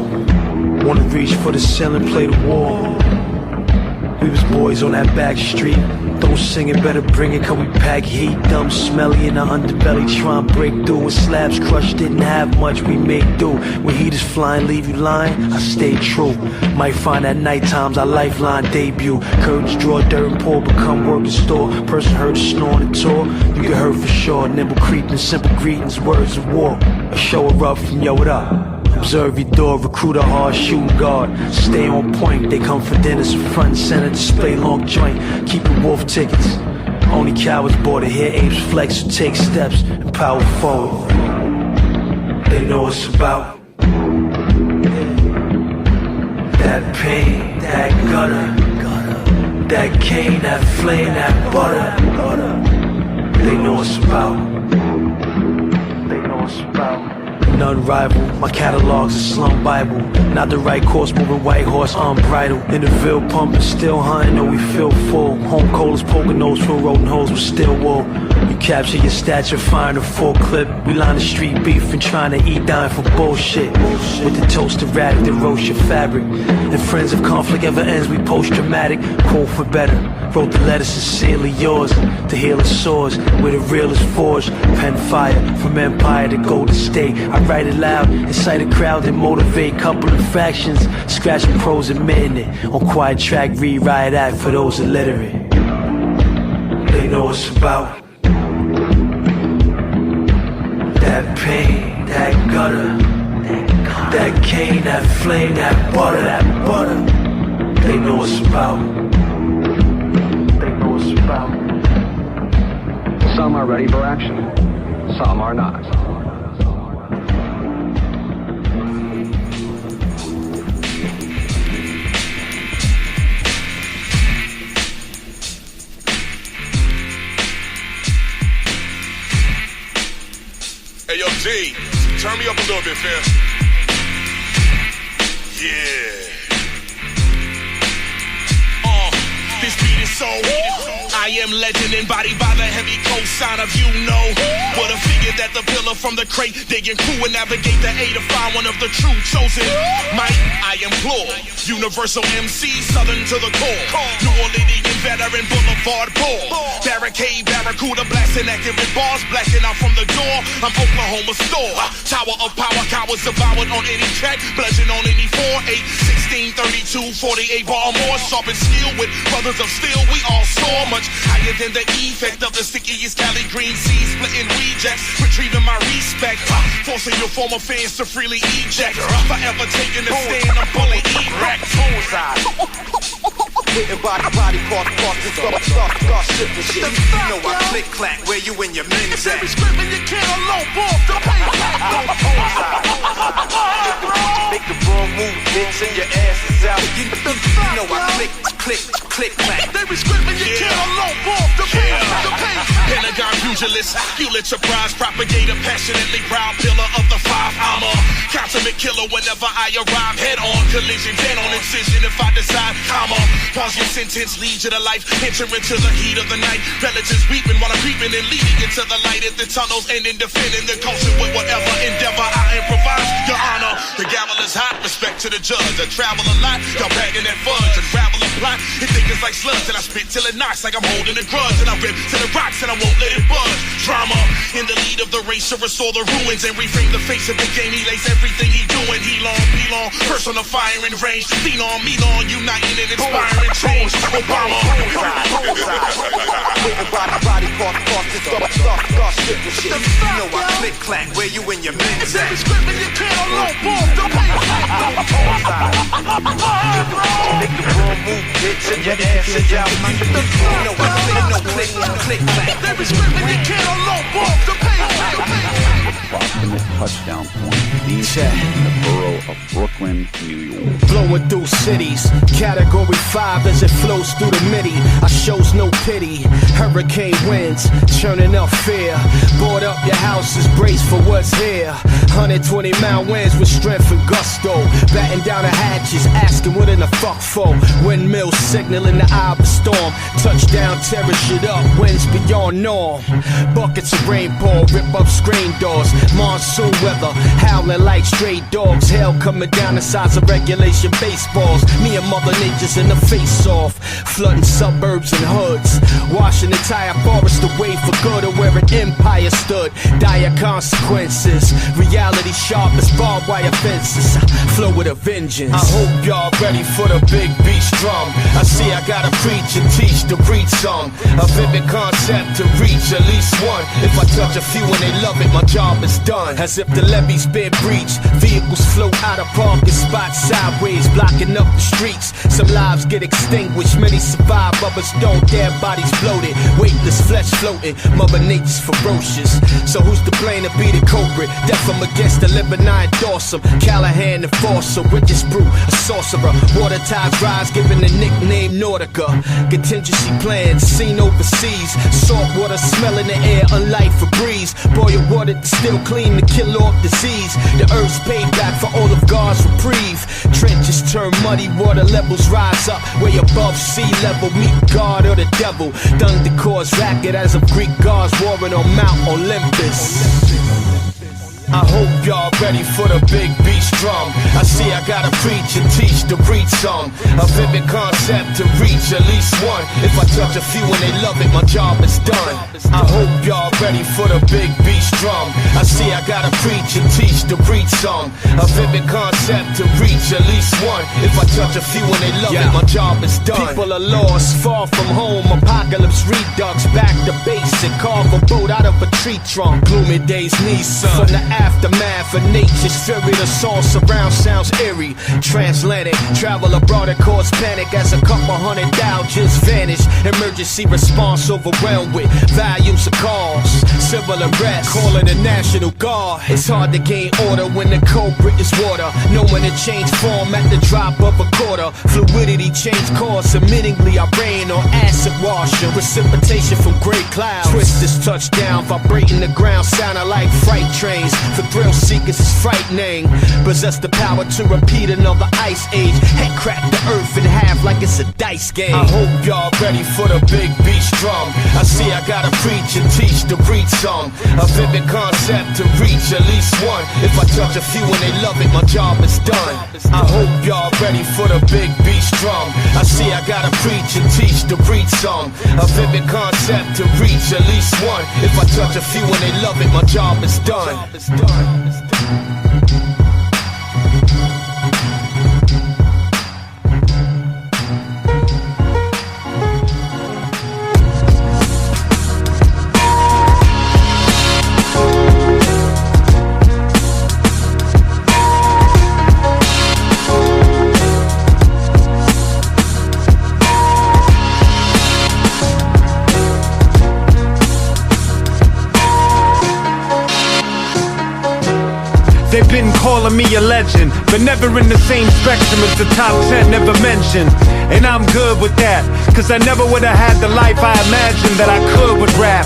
Speaker 15: Wanna reach for the ceiling, play the wall. We was boys on that back street. Don't sing it, better bring it, cause we pack heat. Dumb, smelly in the underbelly, trying to break through. With slabs crushed, didn't have much, we make do. When heat is flying, leave you lying, I stay true. Might find at night times our lifeline debut. Curtains draw, dirt and pour, become working store. Person heard a snore on the tour, you get hurt for sure. Nimble creeping, simple greetings, words of war. A show erupt from yo, what up? Observe your door, recruit a hard shooting guard. Stay on point, they come for dinner, so front and center, display long joint. Keep your wolf tickets. Only cowards bored to hear apes flex, so take steps and power forward. They know it's about that pain, that gutter, that cane, that flame, that butter. They know it's about. They know it's about. None rival, my catalog's a slum Bible. Not the right course, moving white horse unbridled. In the Ville pumping, still hunting, know we feel full. Home cold as Poconos, fill rodent holes with steel wool. You capture your stature, firing a full clip. We line the street beefing, trying to eat, dying for bullshit. With the toaster radic that roast your fabric. And friends, if conflict ever ends, we post dramatic. Quote for better, wrote the letter sincerely yours. The healer soars, where the real is forged. Pen fire, from empire to golden state. I write it loud, incite a crowd and motivate. Couple of fractions, scratching pros admitting it. On quiet track, read riot act for those illiterate. They know it's about that pain, that gutter, that cane, that flame, that butter. They know it's about. They know it's about.
Speaker 8: Some are ready for action, some are not.
Speaker 10: Hey, yo, G, turn me up a little bit, fam. Yeah. This beat is so I am legend embodied by the heavy cosign of you know. What a figure that the pillar from the crate digging crew and navigate the A to find one of the true chosen. Might I implore universal MC, southern to the core. New Orleans veteran boulevard ball. Barricade, barracuda, blasting accurate bars, blasting out from the door. I'm Oklahoma store. Tower of power, cowards devoured on any track. Bludgeon on any 4, 8, 16, 32, 48 bar or more. Sharp and skill with brothers of steel. We all soar much higher than the effect of the stickiest Cali green seeds, splitting rejects, retrieving my respect, forcing your former fans to freely eject, forever taking a stand, I'm fully erect.
Speaker 18: Hitting body parts and start shifting shit. You know I click clack where you and your men's at.
Speaker 10: Screaming you can't alone, boy, the
Speaker 18: Make the wrong move, bitch, and your ass is out. You know I click clack.
Speaker 10: They be screaming you can't alone, boy, the Pentagon pugilist, Hewlett surprise propagator, passionately proud pillar of the five. I'm a consummate killer whenever I arrive. Head on collision, dead on incision. If I decide, pause your sentence, lead you to life. Enter into the heat of the night. Relatives weeping while I'm creeping and leading into the light at the tunnels, and in defending the culture with whatever endeavor I improvise. Your honor, the gavel is hot. Respect to the judge. I travel a lot. Y'all bagging that fudge. Unravel a plot. It think it's like slugs, and I spit till it knocks like I'm holding a grudge, and I rip to the rocks, and I won't let it budge. Drama in the lead of the race to restore the ruins and reframe the face of the game. He lays everything he doing. He long, personal fire and range. Lean on me long, uniting and inspiring change. Obama.
Speaker 18: Hitting body parts and start shifting shit. You know I click clack where you and your men's at.
Speaker 10: Screaming you can't alone, boy, the
Speaker 18: Make the wrong move, bitch, and your ass is out. You know I click clack.
Speaker 10: They be screaming you can't alone, boy, the
Speaker 19: Approximate touchdown point being in the borough of Brooklyn, New York.
Speaker 13: Flowing through cities, category 5 as it flows through the midi. I shows no pity. Hurricane winds, churning up fear. Board up your houses, brace for what's here. 120-mile winds with strength and gusto. Batting down the hatches, asking what in the fuck for. Windmills signaling the eye of a storm. Touchdown, tear shit up, winds beyond norm. Buckets of rainfall, rip up screen doors. Monsoon weather, howling like stray dogs. Hell coming down the size of regulation baseballs. Me and Mother Nature's in the face-off. Flooding suburbs and hoods. Washing entire forest away for good of where an empire stood. Dire consequences. Reality sharp as barbed wire fences. Flow with a vengeance. I hope y'all ready for the big beast drum. I see I gotta preach and teach to reach some. A vivid concept to reach at least one. If I touch a few and they love it, my job is done. As if the levee's been breached. Vehicles float out of parking spots sideways, blocking up the streets. Some lives get extinguished, many survive, others don't. Their bodies bloated, weightless flesh floating. Mother Nature's ferocious. So who's to blame to be the culprit? Death from against the living, I endorse him. Callahan enforcer, richest brew, a sorcerer. Water tides rise, given the nickname Nautica. Contingency plans seen overseas. Salt water smell in the air, unlike Febreze. Boil water distilled clean to kill off disease. The earth's payback for all of God's reprieve. Trenches turn muddy, water levels rise up way above sea level. Meet God or the devil. Thunder cause racket as of Greek gods warring on Mount Olympus. I hope y'all ready for the big beast drum. I see I gotta preach and teach to reach some. A vivid concept to reach at least one. If I touch a few and they love it, my job is done. I hope y'all ready for the big beast drum. I see I gotta preach and teach to reach some. A vivid concept to reach at least one. If I touch a few and they love it, my job is done. People are lost, far from home. Apocalypse redux, back to basic. Carve a boat out of a tree trunk. Gloomy days need sun. From the aftermath of nature's fury, the song surround sounds eerie. Transatlantic, travel abroad and cause panic as a couple hundred just vanish. Emergency response overwhelmed with volumes of calls. Civil arrest, calling the National Guard. It's hard to gain order when the culprit is water. Knowing to change form at the drop of a quarter. Fluidity change course, admittingly I rain on acid washing. Precipitation from gray clouds. Twisters touchdown, vibrating the ground, sounding like freight trains. For thrill seekers it's frightening. Possess the power to repeat another ice age. Head crack the earth in half like it's a dice game. I hope y'all ready for the big beast drum. I see I gotta preach and teach to reach some. A vivid concept to reach at least one. If I touch a few and they love it, my job is done. I hope y'all ready for the big beast drum. I see I gotta preach and teach to reach some. A vivid concept to reach at least one. If I touch a few and they love it, my job is done.
Speaker 20: calling me a legend, but never in the same spectrum as the top 10 never mentioned. And I'm good with that, cause I never would've had the life I imagined that I could with rap.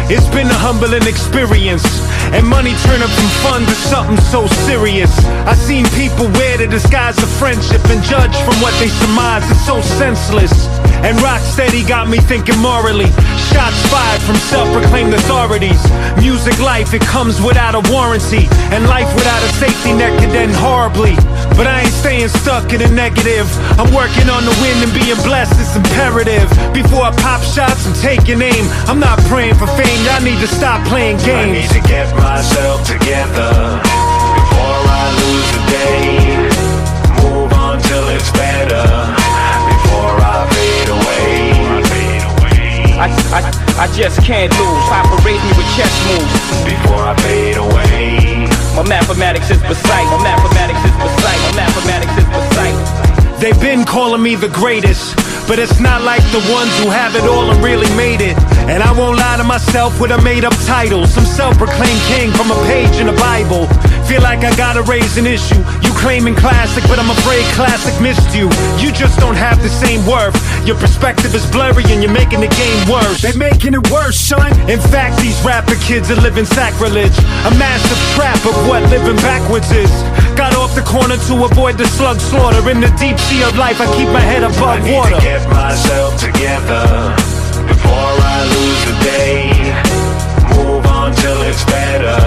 Speaker 20: It's been a humbling experience, and money turned up from fun to something so serious. I seen people wear the disguise of friendship and judge from what they surmise. It's so senseless. And Rocksteady got me thinking morally. Shots fired from self-proclaimed authorities. Music life, it comes without a warranty, and life without a safety net could end horribly. But I ain't staying stuck in a negative. I'm working on the win and being blessed, it's imperative. Before I pop shots and take your name, I'm not praying for fame, y'all need to stop playing games.
Speaker 21: I need to get myself together before I lose the day. Move on till it's better before I fade away.
Speaker 14: I just can't lose. Papa raised me with chess moves
Speaker 21: before I fade away.
Speaker 14: My mathematics is precise. My mathematics is precise. My mathematics is precise.
Speaker 20: They've been calling me the greatest, but it's not like the ones who have it all and really made it. And I won't lie to myself with a made-up title, some self-proclaimed king from a page in the Bible. Feel like I gotta raise an issue. You claiming classic, but I'm afraid classic missed you. You just don't have the same worth. Your perspective is blurry and you're making the game worse. They're making it worse, son. In fact, these rapper kids are living sacrilege, a massive trap of what living backwards is. Got off the corner to avoid the slug slaughter. In the deep sea of life, I keep my head above water.
Speaker 21: I need to get myself together before I lose the day. Move on till it's better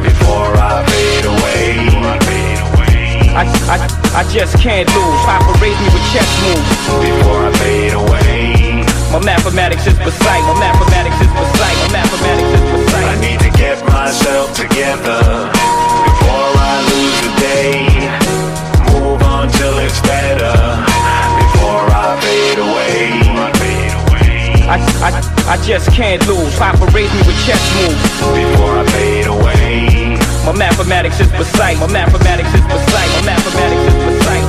Speaker 21: before I fade away.
Speaker 14: I just can't lose. Papa raised me with chess moves
Speaker 21: before I fade away.
Speaker 14: My mathematics is precise. My mathematics is precise. My mathematics is precise.
Speaker 21: I need to get myself together before I lose the day. Move on till it's better before I fade away.
Speaker 14: I just can't lose. Papa raised me with chess moves
Speaker 21: before I fade away.
Speaker 14: My mathematics is precise. My mathematics is precise. My mathematics is precise.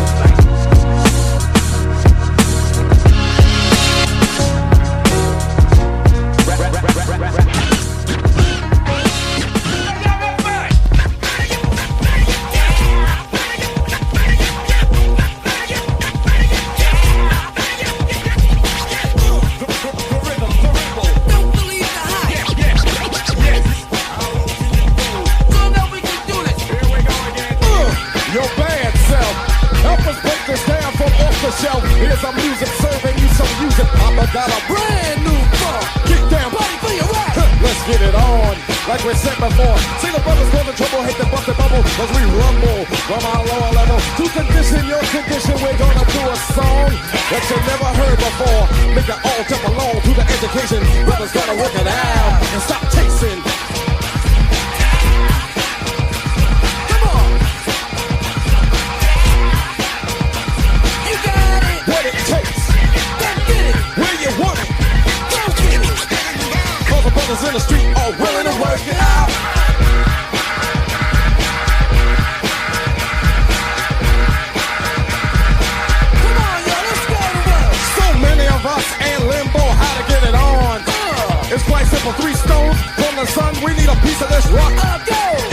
Speaker 22: Here's our music, serving you some music. Papa got a brand new funk. Kick down, body for your right. Let's get it on, like we said before. See the brothers causing trouble, hate the busted bubble, cause we rumble from our lower level. To condition your condition, we're gonna do a song that you never heard before. Make it all jump along to the education. Brothers gotta work it out and stop chasing. In the street all willing to work it out. Come on, yo, let's go to work. So many of us ain't limbo how to get it on. It's quite simple, 3 stones from the sun. We need a piece of this rock.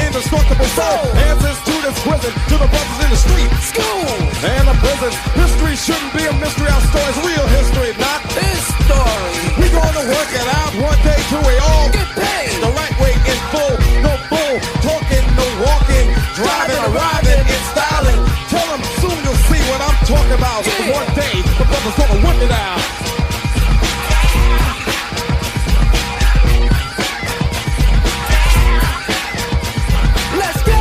Speaker 22: Indestructible soul. Answers to this prison, to the brothers in the street, school, and the prisons. History shouldn't be a mystery. Our story's real history, not this story. We gonna work it out one day till we all get paid the right way in full. No bull talking, no walking, driving, arriving, and styling. Tell them soon you'll see what I'm talking about. Yeah. One day the brothers gonna work it out. Let's go.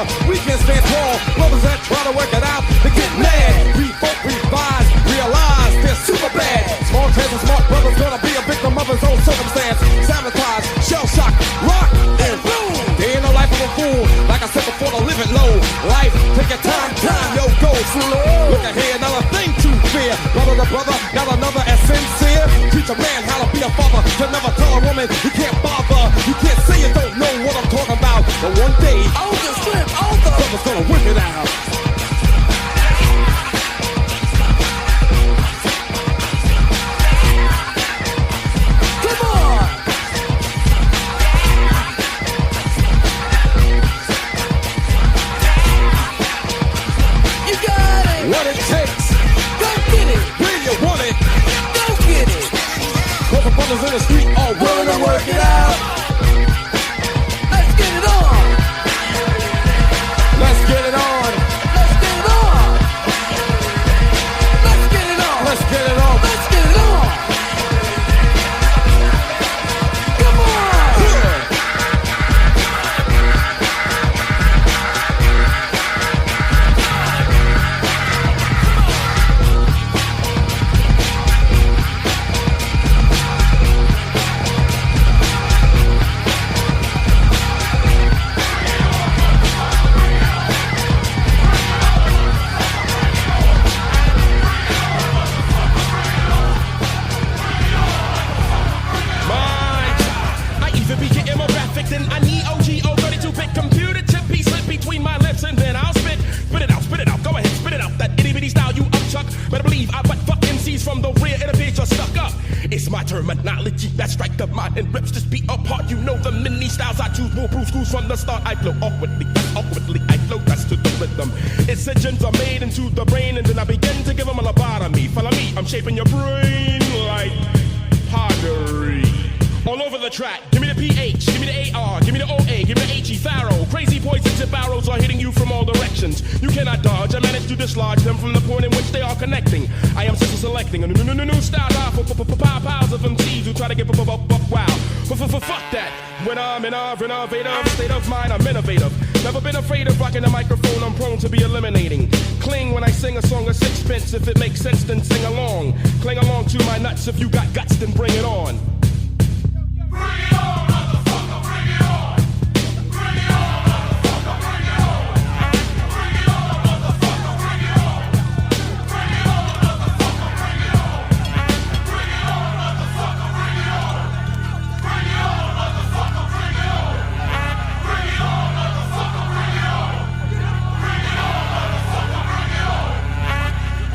Speaker 22: brother, we can stand tall. Brothers that try to work it out, they get mad. Revolt, revise, realize they're super bad. Small chance and smart brothers gonna be a victim of his own circumstance. Sabotage, shell shock, rock, and boom. They ain't no life of a fool. Like I said before, to live it low. Life, take your time, yo, go slow. Look ahead, another thing to fear. Brother to brother, not another as sincere. Teach a man how to be a father. To never tell a woman you can't bother. You can't say you don't know what I'm talking about. But one day, older, slip, older, brother's gonna whip it out. What it takes, go get it. Where you want it, go get it. Both the brothers in the street are willing to work it out. Let's get it on. Let's get it on. Let's get it on. Let's get it on. Let's get it on. Let's get it on. Come on. Yeah.
Speaker 7: Terminology that strike the mind and rips this beat apart. You know the many styles I choose. More brew schools from the start. I flow awkwardly I flow that's to the rhythm. Incisions are made into the brain, and then I begin to give them a lobotomy. Follow me, I'm shaping your brain like pottery. All over the track, give me the PH, give me the AR, give me the OA, give me the HE, Pharaoh. Crazy poisons and barrels are hitting you from all directions. You cannot dodge, I managed to dislodge them from the point in which they are connecting. I am just selecting a new style for piles of MCs who try to get wow. Fuck that. When I'm in a innovative state of mind, I'm innovative. Never been afraid of rocking the microphone, I'm prone to be eliminating. Cling when I sing a song of sixpence, if it makes sense then sing along. Cling along to my nuts, if you got guts then bring it on.
Speaker 6: Bring it on, motherfucker, bring it on. Bring it on, motherfucker, bring it on. Bring it on, motherfucker, bring it on. Bring it on, motherfucker, bring it on. Bring it on, motherfucker, bring it on. Bring it on, motherfucker, bring it on. Bring it on, motherfucker, bring it on. Bring it on, motherfucker, bring it on.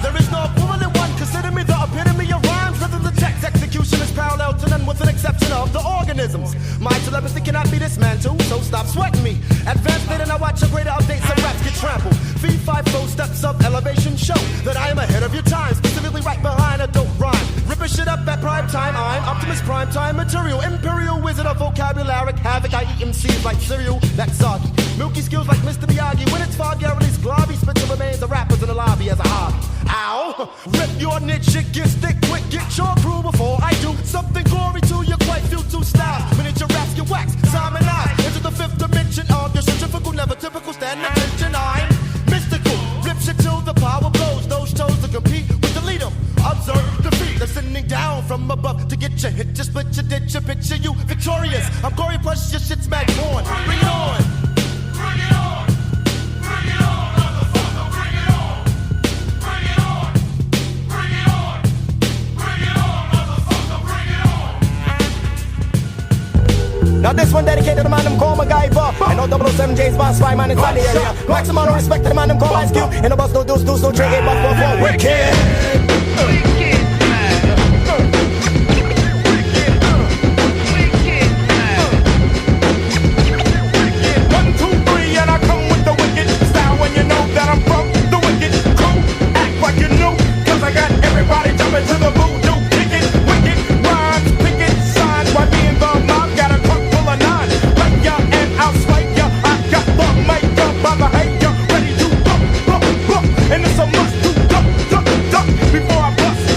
Speaker 9: There is no equivalent one. Consider me the epitome of rhymes. Rather the text execution is parallel to none with an exception of the organisms. My telepathy cannot be dismantled, so stop sweating me. Advanced data, now watch a greater updates and raps get trampled. 3-5 steps of elevation show that I am ahead of your time, specifically right behind a dope rhyme. Ripping shit up at prime time, I'm Optimus Prime Time material, imperial wizard of vocabulary, havoc. I eat MCs like cereal, that's soggy. Milky skills like Mr. Miyagi. When it's foggy, I release globby, spit the remains of rappers in the lobby as a hobby. Ow! Rip your niche, shit, get thick, quick, get your crew before I do something gory to your quite few two styles. Miniature raps get waxed, Simon I into the fifth dimension of your centrifugal, never typical, stand attention. I'm mystical, rip shit till the power blows. Those chose to compete with the lead 'em. Observe defeat, descending down from above to get your hit, just split your ditch, your picture you victorious. I'm gory, plus your shit's mad on. Bring it on.
Speaker 6: Bring it on. Bring it on, motherfucker, bring it on. Bring it on. Bring it on. Bring it on, motherfucker, bring it on.
Speaker 9: Now this one dedicated to the man them call MacGyver. And no 007 James Bond spy man inside the area. Maximum respect to the man them call Ice Cube. And the boss no deuce, no trade, but for wicked.
Speaker 6: I got everybody jumping to the voodoo, kicking, wicked, rhymes, picking, signs, while me and the mob got a truck full of nine. Play ya and I'll slay ya, I got the makeup by the hater, ready to bump, and it's a must to duck, before I bust.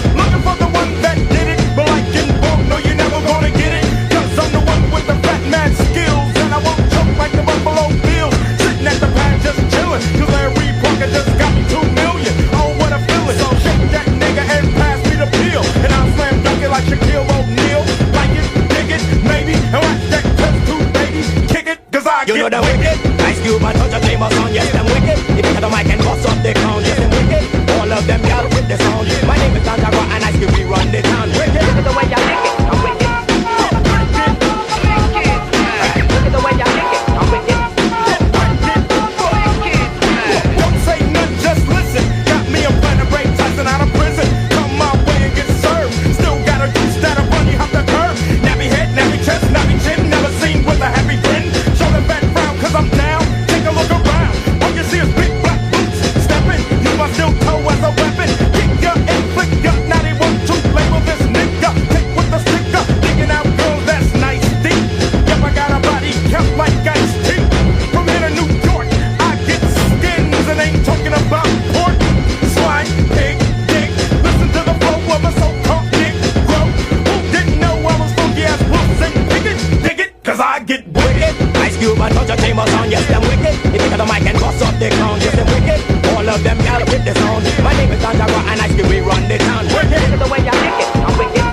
Speaker 1: bust up the ground. Just a wicked, all of them y'all with the sound. My name is Andara and I still we run the town. Look at the way y'all lick it, I'm wicked.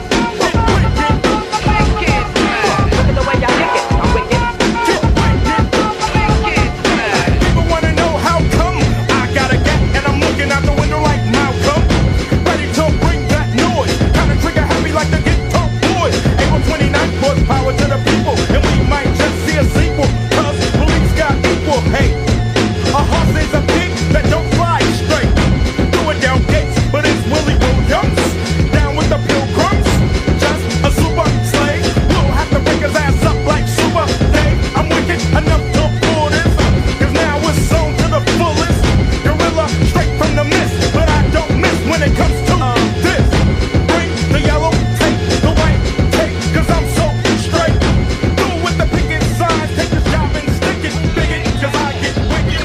Speaker 1: Look at the way y'all lick it, I'm wicked.
Speaker 18: People wanna know how come I got a gap and I'm looking out the window like Malcolm. Ready to bring that noise. Kinda trigger happy like the guitar boy. April 29th was power to the people. And we might just see a sequel. Cause police got equal hate. A horse is a pig that don't fly straight. Do it down gates, but it's Willie Williams. Down with the pilgrims. Just a super slave. We'll have to break his ass up like Super Dave. I'm wicked enough to pull this. Cause now it's sewn to the fullest. Gorilla straight from the mist. But I don't miss when it comes to this. Bring the yellow tape, the white tape. Cause I'm so straight. Do it with the picket signs. Take this job and stick it. Big it, cause I get wicked.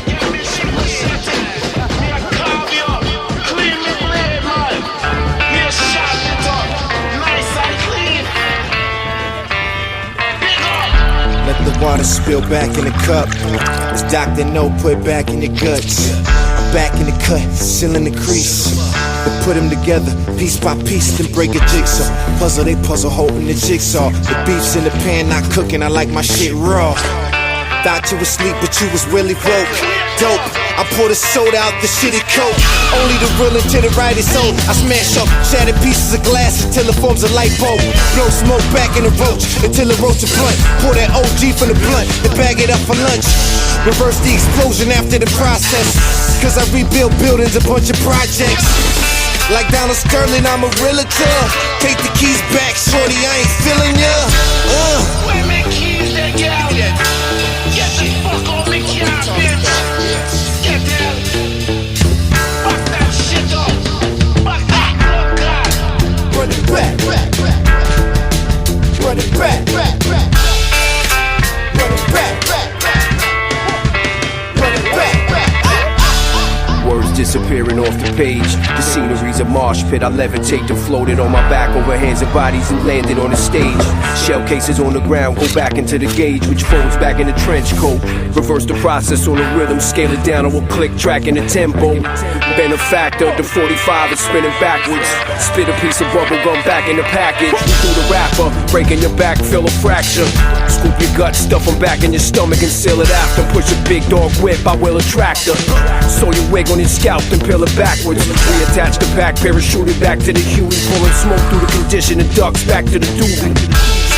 Speaker 2: Let the water spill back in the cup. As Dr. No put back in your guts. I'm back in the cut, sealing the crease. But put them together, piece by piece, then break a jigsaw. Puzzle, they puzzle, holding the jigsaw. The beef's in the pan, not cooking, I like my shit raw. Thought you was asleep, but you was really woke. Dope, I poured a soda out the shitty coke. Only the real until the right is old. I smash up shattered pieces of glass until it forms a light bulb. Blow smoke back in the roach until it roasts a blunt. Pour that OG from the blunt and bag it up for lunch. Reverse the explosion after the process. Cause I rebuild buildings, a bunch of projects. Like Donald Sterling, I'm a realtor. Take the keys back, shorty, I ain't feeling ya.
Speaker 6: Where my keys that get out? Get the fuck off me, bitch. Get down. Fuck that shit up. Fuck that, oh God.
Speaker 2: Run it back. Run it back. Run it back. Run it back.
Speaker 23: Words disappearing off the page. The scenery's a marsh pit. I levitate and floated on my back over hands and bodies and landed on the stage. Shell cases on the ground, go back into the gauge, which folds back in the trench coat. Reverse the process on the rhythm, scale it down, I will click track in the tempo. Benefactor, the 45 is spinning backwards. Spit a piece of bubble gum back in the package. We do the rapper, breaking your back, feel a fracture. Scoop your gut, stuff them back in your stomach and seal it after. Push a big dog whip, I will a tractor. Sew your wig on your scalp and peel it backwards. Reattach the pack, parachute it back to the Huey. Pulling smoke through the condition and ducks back to the doobie.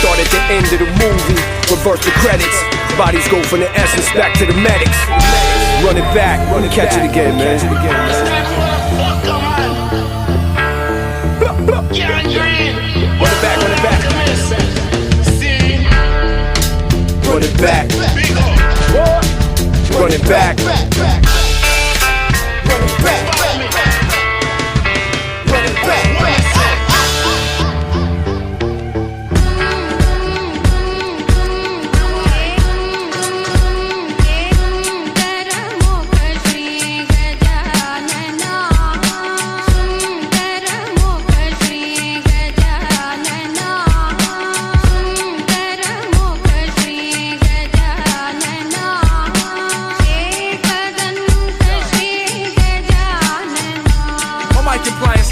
Speaker 23: Start at the end of the movie, reverse the credits. Bodies go from the essence back to the medics. Run it back, catch it again, man. Run it back. Run it back. Run it back.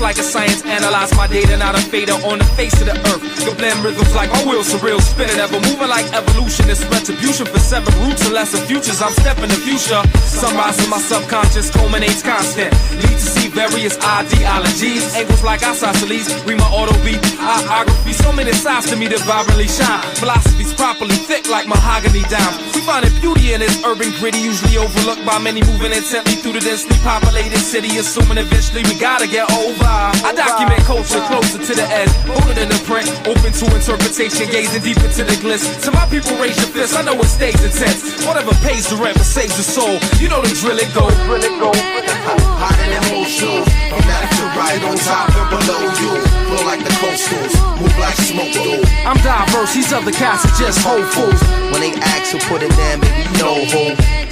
Speaker 24: Like a science, analyze my data, not a fader on the face of the earth. Can blend rhythms like my will, surreal, spinning, ever moving like evolution. It's retribution for seven roots and lesser futures. I'm stepping the future. Sunrise in my subconscious culminates constant. Need to see various ideologies, angles like isosceles. Read my auto beat, biography. So many sides to me that vibrantly shine. Philosophy's properly thick like mahogany dimes. We finding beauty in this urban gritty, usually overlooked by many, moving intently through the densely populated city, assuming eventually we gotta get over. I document culture closer to the edge, older than the print, open to interpretation, gazing deep into the glitz. To my people, raise your fists, I know it stays intense. Whatever pays the rent but saves the soul. You know the drill it go.
Speaker 5: Higher than most shoes, from left to right, on top and below you. Flow like the coastals, move like smoke do.
Speaker 24: I'm diverse, these other cats are just whole fools.
Speaker 5: When they ask who put it down, baby, you know who.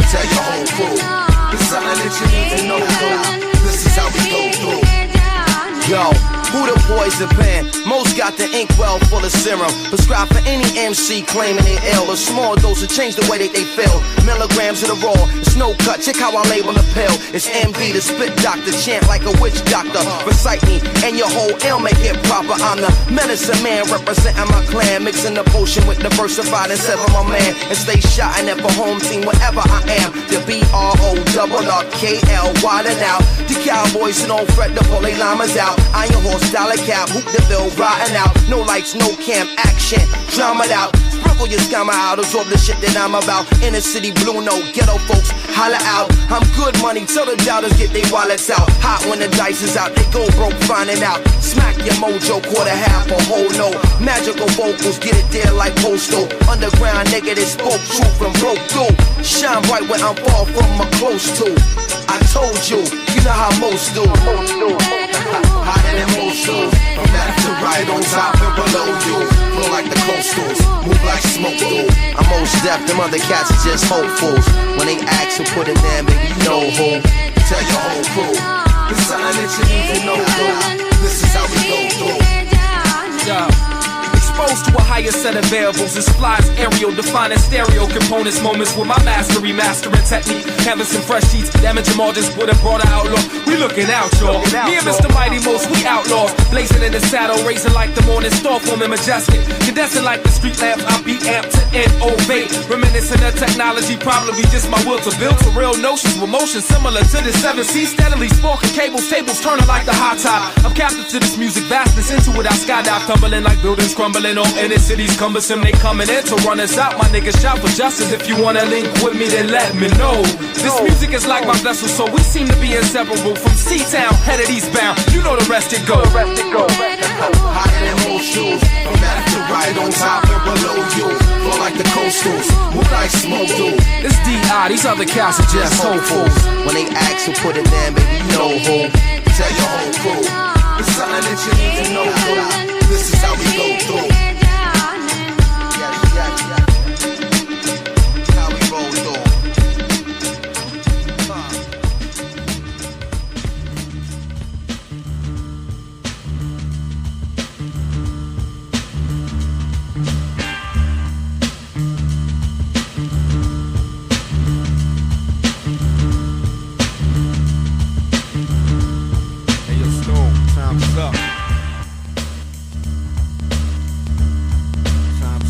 Speaker 5: Tell your whole crew, it's something that you need to know. This is how we go through.
Speaker 2: Yo,
Speaker 13: Who the poison pen? Most got the ink well full of serum. Prescribed for any MC claiming they ill. A small dose to change the way that they feel. Milligrams of the raw, it's no cut. Check how I label a pill. It's MB, the spit doctor, chant like a witch doctor. Recite me, and your whole ill make it proper. I'm the medicine man representing my clan. Mixing the potion with the versified and sever my man. And stay shotting at for home team wherever I am. The BROKKL, wildin' out. The cowboys and don't fret, the pull they llamas out. Iron horse, dollar cap, hoop the bill, riding out. No lights, no cam, action, drama it out. Sprinkle your scammer out, absorb the shit that I'm about. Inner city blue note, ghetto folks, holla out. I'm good money, tell the doubters get their wallets out. Hot when the dice is out, they go broke finding out. Smack your mojo, quarter half or whole no. Magical vocals, get it there like postal. Underground nigga that spoke truth and broke through. Shine bright when I'm far from my close to. I told you, you know how most do. Hotter than most do. From left to right, on top and below you. Flow like the coastals, move like smoke do. I'm most deaf, them other cats are just hopefuls. When they ask who put it there, baby, you know who. Tell your whole crew, it's something that you need to know. This is how we go through. Exposed to a higher set of variables, it's flies, aerial, defining stereo components, moments with my mastery, mastering technique, canvassing fresh sheets, damaging margins with a broader outlook. We looking out, y'all. Me and Mr. Mighty Most, we outlaws, blazing in the saddle, raising like the morning star, forming majestic, condensing like the street lamps. I be amped to innovate, reminiscing of technology, probably just my will to build to real notions with motion similar to the 7C, steadily sparking cables, tables turning like the hot top. I'm captive to this music vastness, into it I skydive, tumbling like buildings crumbling. All inner cities cumbersome, they coming in to run us out. My niggas shout for justice. If you wanna link with me, then let me know. This music is like my vessel, so we seem to be inseparable. From C-Town, headed eastbound, you know the rest it go. Hotter than most shoes, from left to right, on top and below you. Flow like the coastals, move like smoke do. It's D.I., these other cats are just hopefuls. When they ask who put it there, baby, you know who. Tell your whole crew, it's something that you need to know. This is how we go through. How we roll through. Hey, yo, Stone, time's up.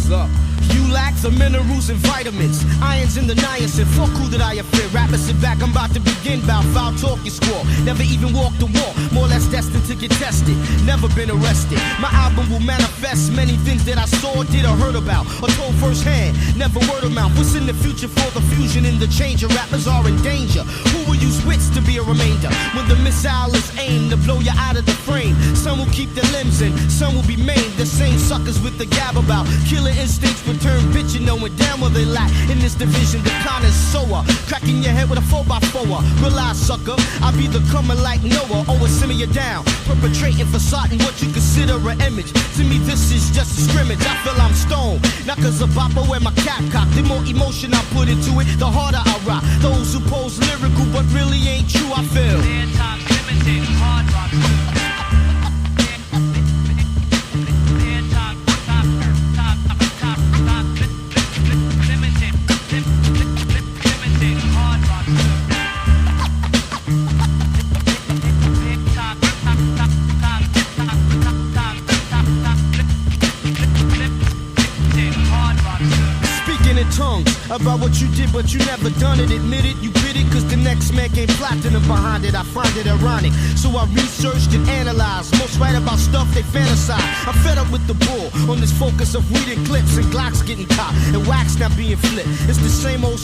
Speaker 13: Up. You lack the minerals and vitamins, irons in the niacin. Fuck who that I fear. Rappers sit back, I'm about to begin. Bout foul talk you squall. Never even walked the walk, more or less destined to get tested. Never been arrested. My album will manifest many things that I saw, did or heard about, or told firsthand. Never word of mouth. What's in the future for the fusion and the change? Rappers are in danger. Who will use wits to be a remainder when the missile is aimed to blow you out of the frame? Some will keep their limbs in, some will be maimed. The same suckers with the gab about killer instincts return bitchin', knowing damn well they lack in this division. The con is sower, cracking your head with a 4x4. Realize, sucker, I be the comer like Noah. Always simmer you down, perpetrating facade and what you consider an image. To me, this is just a scrimmage. I feel I'm stoned, not cause of bopper where my cap cocked. The more emotion I put into it, the harder I rock. Those who pose lyrical but really ain't true, I feel. Hard rock. About what you did, but you never done it. Admit it, you bit it, cause the next man came platinum behind it. I find it ironic, so I researched and analyzed. Most write about stuff they fantasize. I'm fed up with the bull on this focus of weed and clips and Glocks getting caught and wax not being flipped. It's the same old,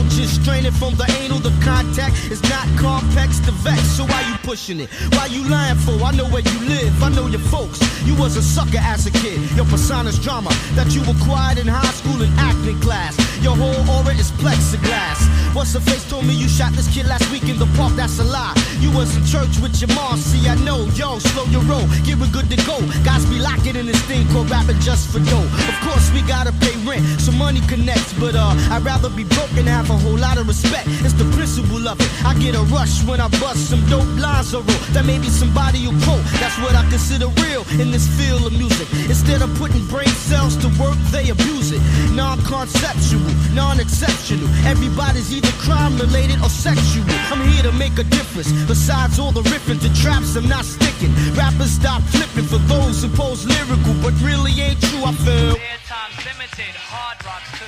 Speaker 13: just straining from the anal. The contact is not complex, the vex. So why you pushing it? Why you lying for? I know where you live, I know your folks. You was a sucker as a kid. Your persona's drama that you acquired in high school and acting class. Your whole aura is plexiglass. What's the face told me you shot this kid last week in the park? That's a lie. You was in church with your mom, see I know. Yo, slow your roll, get we good to go. Guys be locking in this thing called rapping just for dough. Of course we gotta pay rent, so money connects. But I'd rather be broke and have a whole lot of respect. It's the principle of it. I get a rush when I bust some dope lines or roll. That may be somebody you quote. That's what I consider real in this field of music. Instead of putting brain cells to work, they abuse it. Non-conceptual, non-exceptional. Everybody's either crime related or sexual. I'm here to make a difference. Besides all the riffing to traps, I'm not sticking. Rappers stop flipping for those who pose lyrical, but really ain't true. I feel.
Speaker 3: Time's limited, hard rocks too.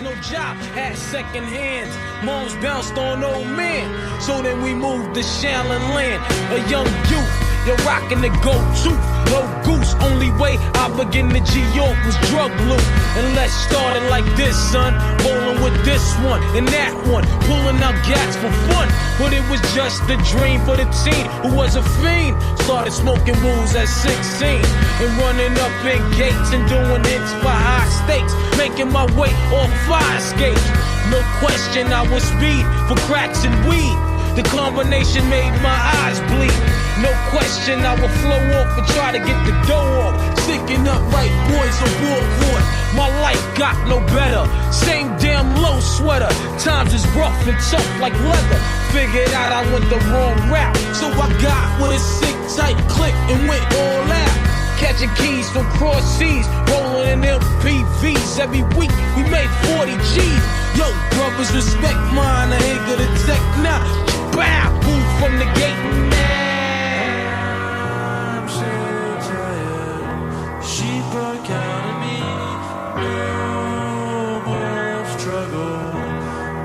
Speaker 4: No job, had second hands. Moms bounced on old men. So then we moved to Shaolin Land. A young youth, you're rocking the go-to. No goose, only way I begin to G-York was drug loot. And let's start it like this, son. Rolling with this one and that one. Pulling out gats for fun. But it was just a dream for the teen who was a fiend. Started smoking booze at 16. And running up in gates and doing hits for high stakes. Making my way off fire escapes. No question I was speed for cracks and weed. The combination made my eyes bleed. No question I would flow off and try to get the dough off. Sticking up right boys on board. My life got no better. Same damn low sweater. Times is rough and tough like leather. Figured out I went the wrong route. So I got with a sick tight click and went all out. Catching keys from cross seas, rolling in MPVs. Every week we made 40 G's. Yo, brothers, respect mine. I ain't gonna tech now. Bow, move from the gate now.
Speaker 11: I'm so tired. She broke out of me. No more struggle.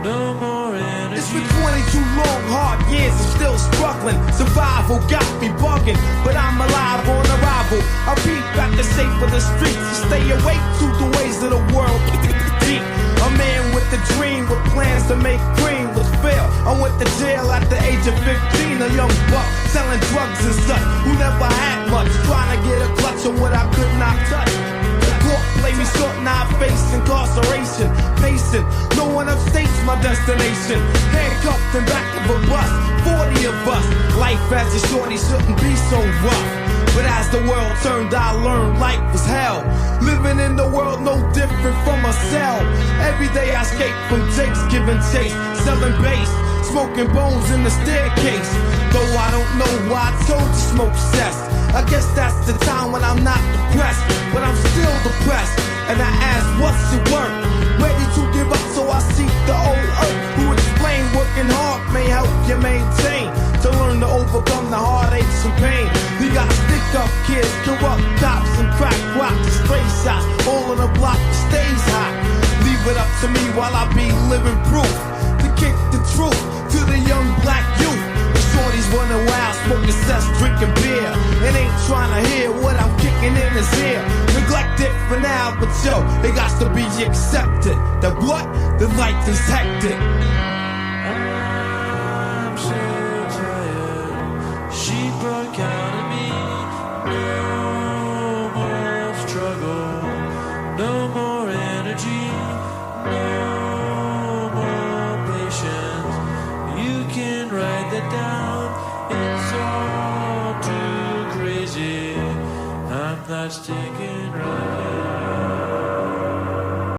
Speaker 11: No more energy.
Speaker 22: It's been 22 long, hard years. I'm still struggling. Survival got me bugging, but I'm alive on arrival. I peep back the safe of the streets and stay awake to the ways of the world. Deep. A man with a dream, with plans to make cream, was fail. I went to jail at the age of 15, a young buck selling drugs and such, who never had much, trying to get a clutch of what I could not touch. The court played me short, now I face incarceration. Pacing, no one upstates my destination. Handcuffed in back of a bus, 40 of us. Life as a shorty shouldn't be so rough. But as the world turned, I learned life was hell. Living in the world no different from a cell. Every day I escape from jakes, giving chase, selling bass, smoking bones in the staircase. Though I don't know why I told you smoke cess. I guess that's the time when I'm not depressed, but I'm still depressed. And I ask, what's it worth? Ready to give up, so I seek the old earth, who explain working hard may help you maintain. To learn to overcome the heartaches and pain. We got stick up kids, corrupt cops, and crack rocks, stray shots, all on the block that stays hot. Leave it up to me while I be living proof to kick the truth to the young black youth. The shorties running wild, smoking cess, drinking beer, and ain't trying to hear what I'm kicking in his ear. Neglect it for now, but yo, it got to be accepted. That what? The life is hectic.
Speaker 11: She broke out of me. No more struggle. No more energy. No more patience. You can write that down. It's all too crazy. I'm not sticking right.